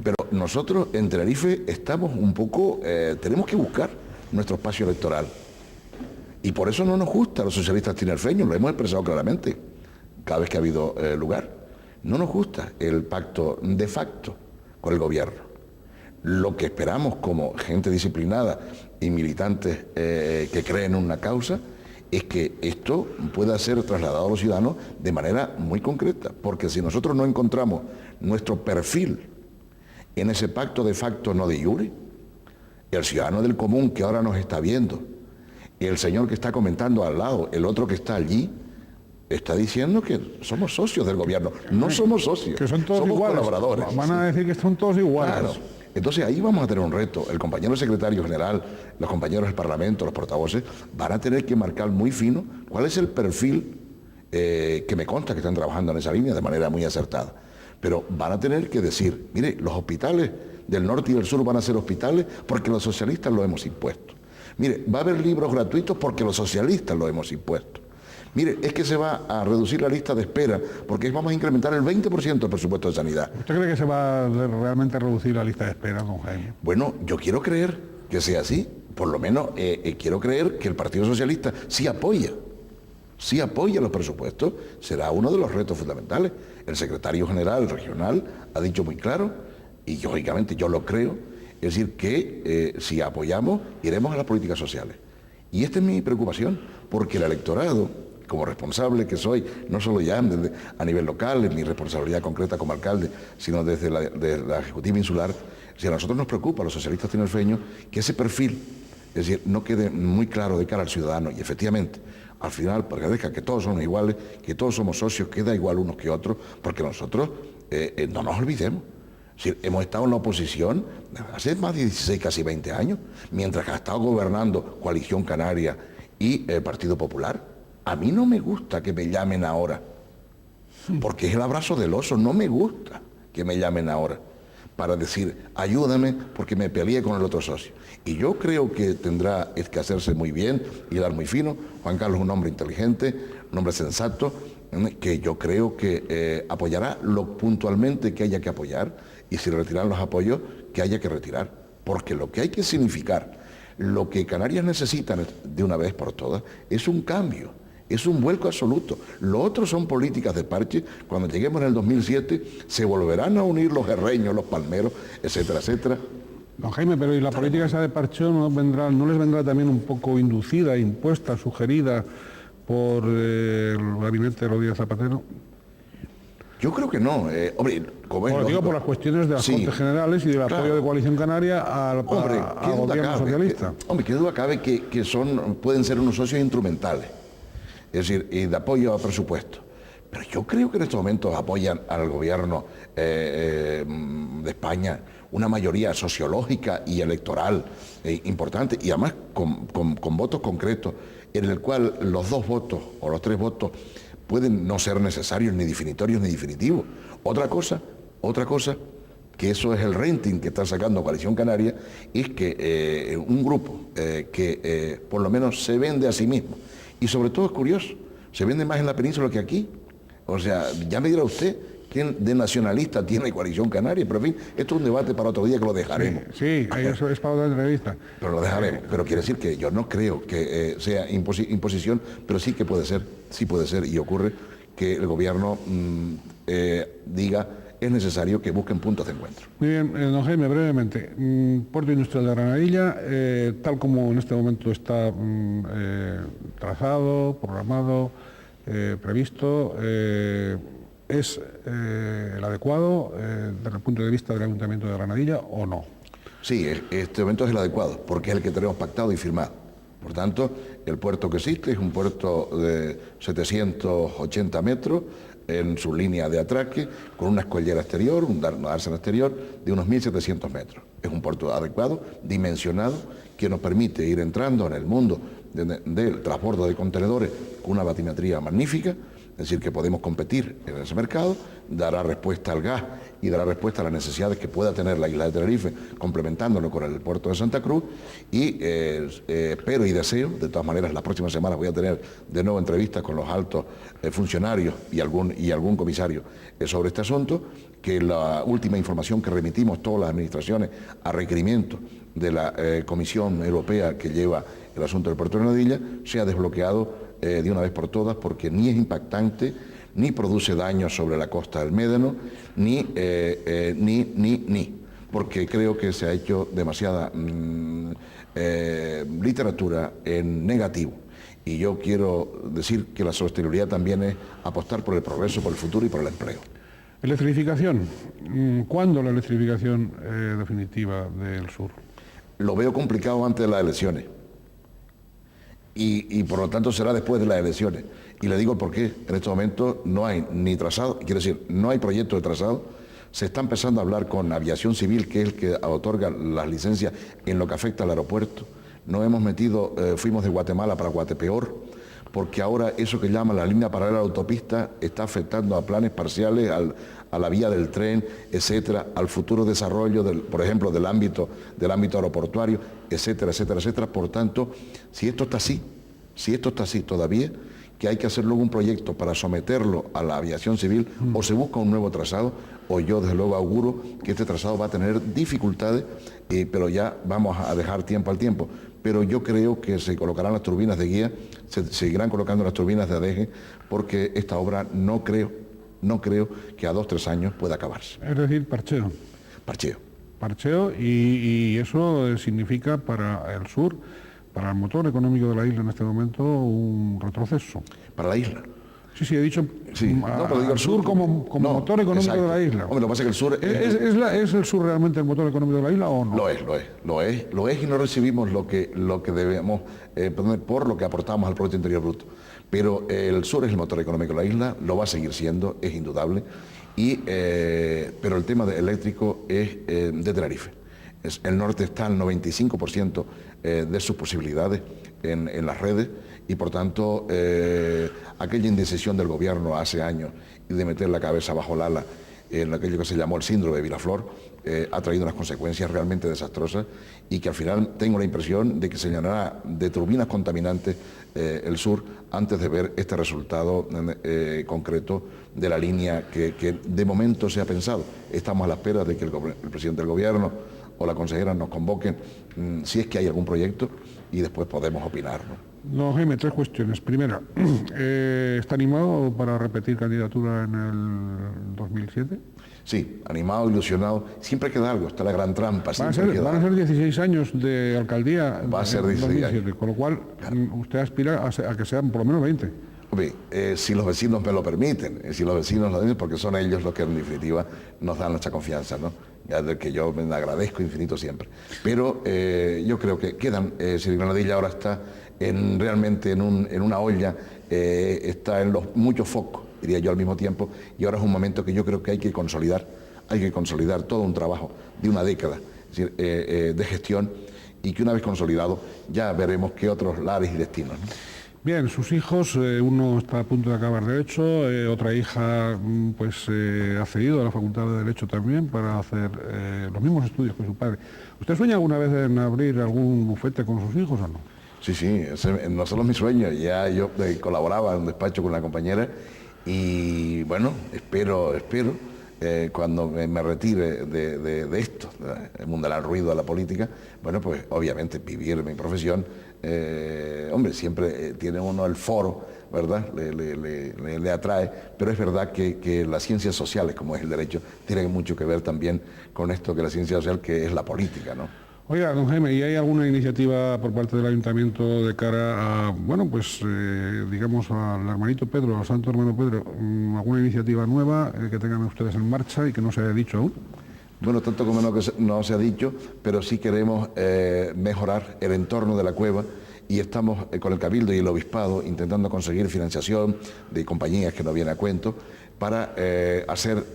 Pero nosotros en Tenerife estamos un poco, tenemos que buscar nuestro espacio electoral. Y por eso no nos gusta a los socialistas tinerfeños, lo hemos expresado claramente, cada vez que ha habido lugar. No nos gusta el pacto de facto con el gobierno. Lo que esperamos como gente disciplinada y militantes que creen en una causa es que esto pueda ser trasladado a los ciudadanos de manera muy concreta, porque si nosotros no encontramos nuestro perfil en ese pacto de facto no de jure, el ciudadano del común que ahora nos está viendo, el señor que está comentando al lado, el otro que está allí, está diciendo que somos socios del gobierno. No somos socios, que son todos somos iguales. Colaboradores. Van a decir que son todos iguales. Claro. Entonces ahí vamos a tener un reto. El compañero secretario general, los compañeros del Parlamento, los portavoces, van a tener que marcar muy fino cuál es el perfil que me consta que están trabajando en esa línea de manera muy acertada. Pero van a tener que decir, mire, los hospitales del norte y del sur van a ser hospitales porque los socialistas lo hemos impuesto. Mire, va a haber libros gratuitos porque los socialistas lo hemos impuesto. Mire, es que se va a reducir la lista de espera porque vamos a incrementar el 20% del presupuesto de sanidad. ¿Usted cree que se va a realmente reducir la lista de espera, don Jaime? Bueno, yo quiero creer que sea así. Por lo menos quiero creer que el Partido Socialista sí apoya los presupuestos. Será uno de los retos fundamentales. El secretario general regional ha dicho muy claro, y lógicamente yo lo creo, es decir, que si apoyamos, iremos a las políticas sociales. Y esta es mi preocupación, porque el electorado, como responsable que soy, no solo ya a nivel local, en mi responsabilidad concreta como alcalde, sino desde la Ejecutiva Insular, si a nosotros nos preocupa, a los socialistas tinerfeños, que ese perfil, es decir, no quede muy claro de cara al ciudadano, y efectivamente, al final parezca que todos somos iguales, que todos somos socios, queda igual unos que otros, porque nosotros no nos olvidemos. Es decir, hemos estado en la oposición hace más de 16, casi 20 años, mientras que ha estado gobernando Coalición Canaria y el Partido Popular. A mí no me gusta que me llamen ahora, porque es el abrazo del oso, no me gusta que me llamen ahora para decir, ayúdame porque me peleé con el otro socio. Y yo creo que tendrá que hacerse muy bien y dar muy fino. Juan Carlos es un hombre inteligente, un hombre sensato, que yo creo que apoyará lo puntualmente que haya que apoyar, y si retiran los apoyos, que haya que retirar. Porque lo que hay que significar, lo que Canarias necesita de una vez por todas, es un cambio, es un vuelco absoluto. Lo otro son políticas de parche. Cuando lleguemos en el 2007, se volverán a unir los herreños, los palmeros, etcétera, etcétera. Don Jaime, pero ¿y la política esa de parcheo no les vendrá también un poco inducida, impuesta, sugerida por el gabinete de Rodríguez Zapatero? Yo creo que no. Hombre, como es Bueno, digo por las cuestiones de las Cortes Generales y del apoyo de Coalición Canaria al gobierno socialista. Qué duda cabe que pueden ser unos socios instrumentales, es decir, y de apoyo a presupuesto. Pero yo creo que en estos momentos apoyan al gobierno de España una mayoría sociológica y electoral importante, y además con votos concretos, en el cual los 2 votos o los 3 votos pueden no ser necesarios, ni definitorios, ni definitivos. Otra cosa, que eso es el rating que está sacando Coalición Canaria, es que un grupo que por lo menos se vende a sí mismo, y sobre todo es curioso, se vende más en la península que aquí. O sea, ya me dirá usted quién de nacionalista tiene Coalición Canaria, pero en fin, esto es un debate para otro día que lo dejaremos. Sí, eso es para otra entrevista. Pero lo dejaremos. Pero quiere decir que yo no creo que sea imposición, pero sí que puede ser, y ocurre que el gobierno diga es necesario que busquen puntos de encuentro. Muy bien, don Jaime, brevemente, Puerto Industrial de Granadilla, tal como en este momento está trazado, programado, previsto, ¿es el adecuado desde el punto de vista del Ayuntamiento de Granadilla o no? Sí, este momento es el adecuado, porque es el que tenemos pactado y firmado. Por tanto, el puerto que existe es un puerto de 780 metros en su línea de atraque, con una escollera exterior, un dársena exterior de unos 1.700 metros. Es un puerto adecuado, dimensionado, que nos permite ir entrando en el mundo del transbordo de contenedores con una batimetría magnífica, es decir, que podemos competir en ese mercado, dará respuesta al gas y dará respuesta a las necesidades que pueda tener la isla de Tenerife, complementándolo con el puerto de Santa Cruz, y espero y deseo, de todas maneras, las próximas semanas voy a tener de nuevo entrevistas con los altos funcionarios y algún comisario sobre este asunto, que la última información que remitimos todas las administraciones a requerimiento de la Comisión Europea que lleva el asunto del puerto de Granadilla sea desbloqueado de una vez por todas, porque ni es impactante, ni produce daños sobre la costa del Médano, porque creo que se ha hecho demasiada literatura en negativo. Y yo quiero decir que la sostenibilidad también es apostar por el progreso, por el futuro y por el empleo. Electrificación. ¿Cuándo la electrificación definitiva del sur? Lo veo complicado antes de las elecciones. Y por lo tanto será después de las elecciones. Y le digo por qué. En este momento no hay ni trazado, quiere decir, no hay proyecto de trazado. Se está empezando a hablar con Aviación Civil, que es el que otorga las licencias en lo que afecta al aeropuerto. Nos hemos metido, fuimos de Guatemala para Guatepeor, porque ahora eso que llaman la línea paralela a la autopista está afectando a planes parciales, a la vía del tren, etcétera, al futuro desarrollo, por ejemplo, del ámbito aeroportuario, etcétera, etcétera, etcétera. Por tanto, si esto está así todavía, que hay que hacer luego un proyecto para someterlo a la aviación civil, o se busca un nuevo trazado, o yo desde luego auguro que este trazado va a tener dificultades, pero ya vamos a dejar tiempo al tiempo. Pero yo creo que se colocarán las turbinas de guía, se seguirán colocando las turbinas de adeje, porque esta obra no creo que a 2 o 3 años pueda acabarse. Es decir, parcheo. Parcheo, y eso significa para el sur, para el motor económico de la isla en este momento, un retroceso. Para la isla. Sí, he dicho sí. No, pero digo el sur como motor económico de la isla. Hombre, lo que pasa es que el sur... ¿Es el sur realmente el motor económico de la isla o no? Lo es y no recibimos lo que debemos por lo que aportamos al Producto Interior Bruto. Pero el sur es el motor económico de la isla, lo va a seguir siendo, es indudable, pero el tema eléctrico es de Tenerife. El norte está al 95% de sus posibilidades en las redes, y por tanto aquella indecisión del gobierno hace años y de meter la cabeza bajo el ala en aquello que se llamó el síndrome de Vilaflor ha traído unas consecuencias realmente desastrosas, y que al final tengo la impresión de que se llenará de turbinas contaminantes el sur antes de ver este resultado concreto de la línea que de momento se ha pensado. Estamos a la espera de que el presidente del gobierno o la consejera nos convoquen si es que hay algún proyecto, y después podemos opinar, ¿no? No, Jaime, 3 cuestiones. Primera, ¿está animado para repetir candidatura en el 2007? Sí, animado, ilusionado. Siempre queda algo, está la gran trampa. Van a ser 16 años de alcaldía. Va a ser 16 2007, con lo cual usted aspira a que sean por lo menos 20. Si los vecinos me lo permiten, si los vecinos lo dicen, porque son ellos los que en definitiva nos dan nuestra confianza, ¿no? Ya del que yo me agradezco infinito siempre. Pero yo creo que quedan, si Granadilla ahora está realmente en una olla, está en los muchos focos, diría yo al mismo tiempo, y ahora es un momento que yo creo que hay que consolidar todo un trabajo de una década, es decir, de gestión, y que una vez consolidado ya veremos qué otros lares y destinos, ¿no? Bien, sus hijos, uno está a punto de acabar Derecho, otra hija ha accedido a la Facultad de Derecho también para hacer los mismos estudios que su padre. ¿Usted sueña alguna vez en abrir algún bufete con sus hijos o no? Sí, no solo mi sueño, ya yo colaboraba en un despacho con una compañera y bueno, espero cuando me retire de esto, el mundo del ruido, de la política, bueno, pues obviamente vivir mi profesión, siempre tiene uno el foro, ¿verdad? Le atrae, pero es verdad que las ciencias sociales, como es el derecho, tienen mucho que ver también con esto que la ciencia social, que es la política, ¿no? Oiga, don Jaime, ¿y hay alguna iniciativa por parte del Ayuntamiento de cara a, digamos, al hermanito Pedro, al santo hermano Pedro, alguna iniciativa nueva que tengan ustedes en marcha y que no se haya dicho aún? Bueno, tanto como no se ha dicho, pero sí queremos mejorar el entorno de la cueva y estamos con el Cabildo y el Obispado intentando conseguir financiación de compañías que no vienen a cuento para hacer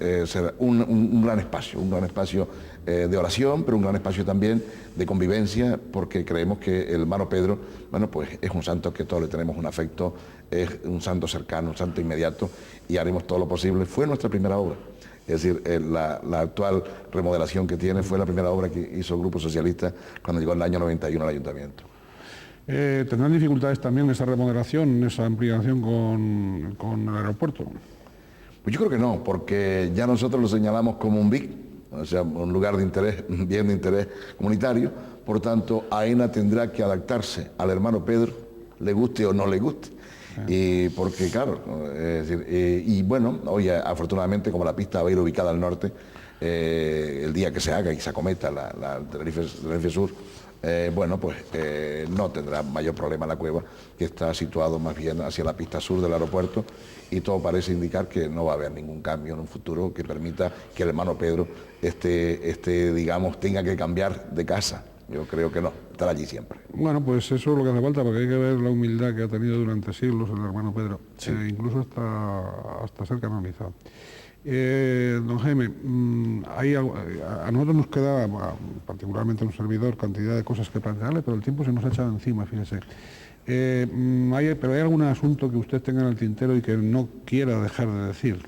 un gran espacio de oración, pero un gran espacio también de convivencia, porque creemos que el hermano Pedro, bueno, pues es un santo que todos le tenemos un afecto, es un santo cercano, un santo inmediato, y haremos todo lo posible. Fue nuestra primera obra. Es decir, la actual remodelación que tiene fue la primera obra que hizo el Grupo Socialista cuando llegó en el año 91 al Ayuntamiento. ¿Tendrán dificultades también esa remodelación, esa ampliación con el aeropuerto? Pues yo creo que no, porque ya nosotros lo señalamos como un BIC, o sea, un lugar de interés, un bien de interés comunitario. Por tanto, AENA tendrá que adaptarse al hermano Pedro, le guste o no le guste. Y porque, claro, y bueno, hoy afortunadamente, como la pista va a ir ubicada al norte, el día que se haga y se acometa la Tenerife Sur, no tendrá mayor problema la cueva, que está situado más bien hacia la pista sur del aeropuerto, y todo parece indicar que no va a haber ningún cambio en un futuro que permita que el hermano Pedro digamos, tenga que cambiar de casa. Yo creo que no, estará allí siempre. Bueno, pues eso es lo que hace falta, porque hay que ver la humildad que ha tenido durante siglos el hermano Pedro, sí. Incluso hasta ser canonizado. Don Jaime, a nosotros nos queda, particularmente a un servidor, cantidad de cosas que plantearle, pero el tiempo se nos ha echado encima, fíjese. Pero ¿hay algún asunto que usted tenga en el tintero y que no quiera dejar de decir?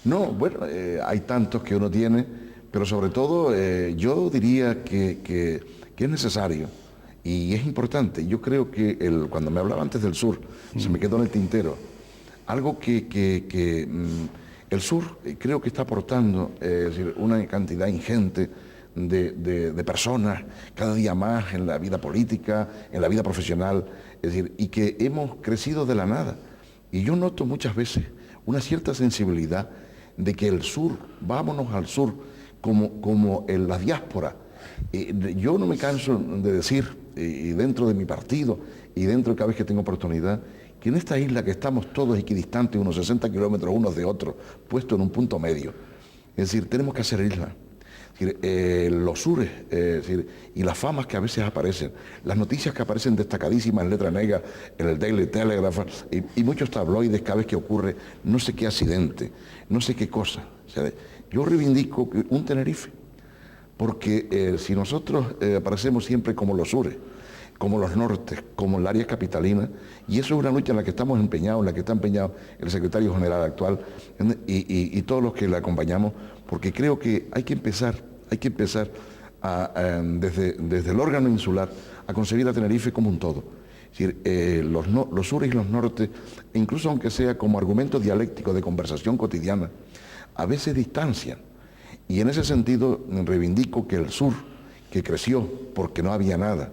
No, bueno, hay tantos que uno tiene, pero sobre todo yo diría que es necesario y es importante. Yo creo que cuando me hablaba antes del sur, se me quedó en el tintero, algo que el sur creo que está aportando es decir, una cantidad ingente de personas cada día más en la vida política, en la vida profesional, es decir, y que hemos crecido de la nada. Y yo noto muchas veces una cierta sensibilidad de que el sur, vámonos al sur, como en la diáspora. Yo no me canso de decir, y dentro de mi partido, y dentro de cada vez que tengo oportunidad, que en esta isla que estamos todos equidistantes, unos 60 kilómetros unos de otros, puestos en un punto medio, es decir, tenemos que hacer isla. Es decir, los sures, y las famas que a veces aparecen, las noticias que aparecen destacadísimas en letra negra, en el Daily Telegraph, y muchos tabloides cada vez que ocurre, no sé qué accidente, no sé qué cosa. O sea, yo reivindico un Tenerife, porque si nosotros aparecemos siempre como los sures, como los nortes, como el área capitalina, y eso es una lucha en la que estamos empeñados, en la que está empeñado el secretario general actual y todos los que le acompañamos, porque creo que hay que empezar desde el órgano insular a concebir a Tenerife como un todo. Es decir, los sures y los nortes, incluso aunque sea como argumento dialéctico de conversación cotidiana, a veces distancian. Y en ese sentido reivindico que el sur, que creció porque no había nada,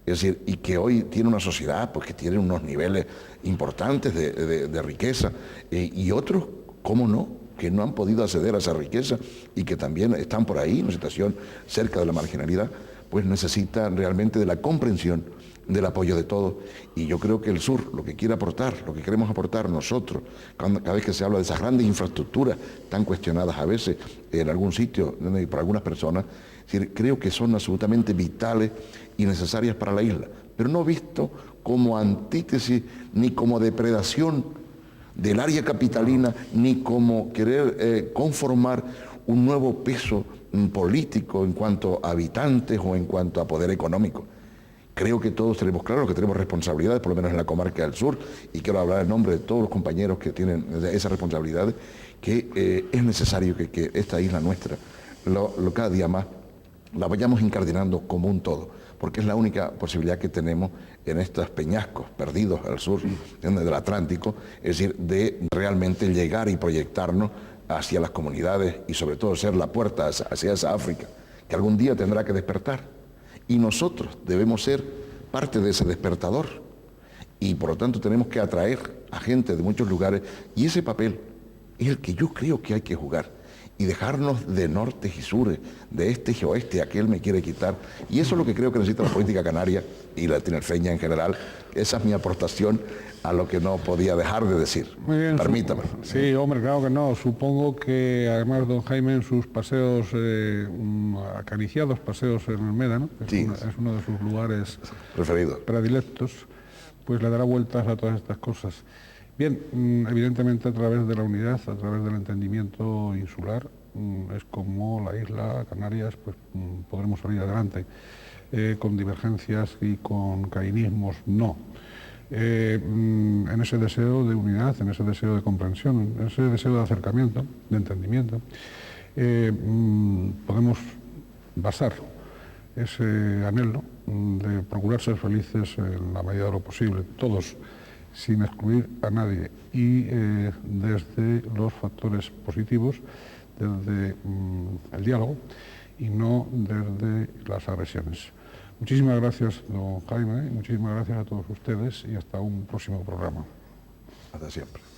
es decir, y que hoy tiene una sociedad pues, que tiene unos niveles importantes de riqueza, y otros, ¿cómo no?, que no han podido acceder a esa riqueza y que también están por ahí en una situación cerca de la marginalidad, pues necesita realmente de la comprensión, del apoyo de todos. Y yo creo que el sur, lo que quiere aportar, lo que queremos aportar nosotros, cada vez que se habla de esas grandes infraestructuras tan cuestionadas a veces en algún sitio por algunas personas, es decir, creo que son absolutamente vitales y necesarias para la isla, pero no visto como antítesis ni como depredación del área capitalina, ni como querer conformar un nuevo peso político en cuanto a habitantes o en cuanto a poder económico. Creo que todos tenemos claro que tenemos responsabilidades, por lo menos en la comarca del sur, y quiero hablar en nombre de todos los compañeros que tienen esas responsabilidades, que es necesario que esta isla nuestra, cada día más, la vayamos incardinando como un todo, porque es la única posibilidad que tenemos en estos peñascos perdidos al sur del Atlántico, es decir, de realmente llegar y proyectarnos hacia las comunidades y sobre todo ser la puerta hacia esa África, que algún día tendrá que despertar. Y nosotros debemos ser parte de ese despertador. Y por lo tanto tenemos que atraer a gente de muchos lugares, y ese papel es el que yo creo que hay que jugar. Y dejarnos de nortes y sures, de este y oeste, aquel me quiere quitar. Y eso es lo que creo que necesita la política canaria y la tinerfeña en general. Esa es mi aportación a lo que no podía dejar de decir. Muy bien, permítame. Sí, hombre, claro que no. Supongo que además don Jaime en sus paseos acariciados, paseos en el Médano, sí, es uno de sus lugares predilectos, pues le dará vueltas a todas estas cosas. Bien, evidentemente a través de la unidad, a través del entendimiento insular, es como la isla Canarias pues, podremos salir adelante. Con divergencias y con cainismos, no. En ese deseo de unidad, en ese deseo de comprensión, en ese deseo de acercamiento, de entendimiento, podemos basar ese anhelo de procurar ser felices en la medida de lo posible, todos, sin excluir a nadie, y desde los factores positivos, desde el diálogo y no desde las agresiones. Muchísimas gracias, don Jaime, y muchísimas gracias a todos ustedes y hasta un próximo programa. Hasta siempre.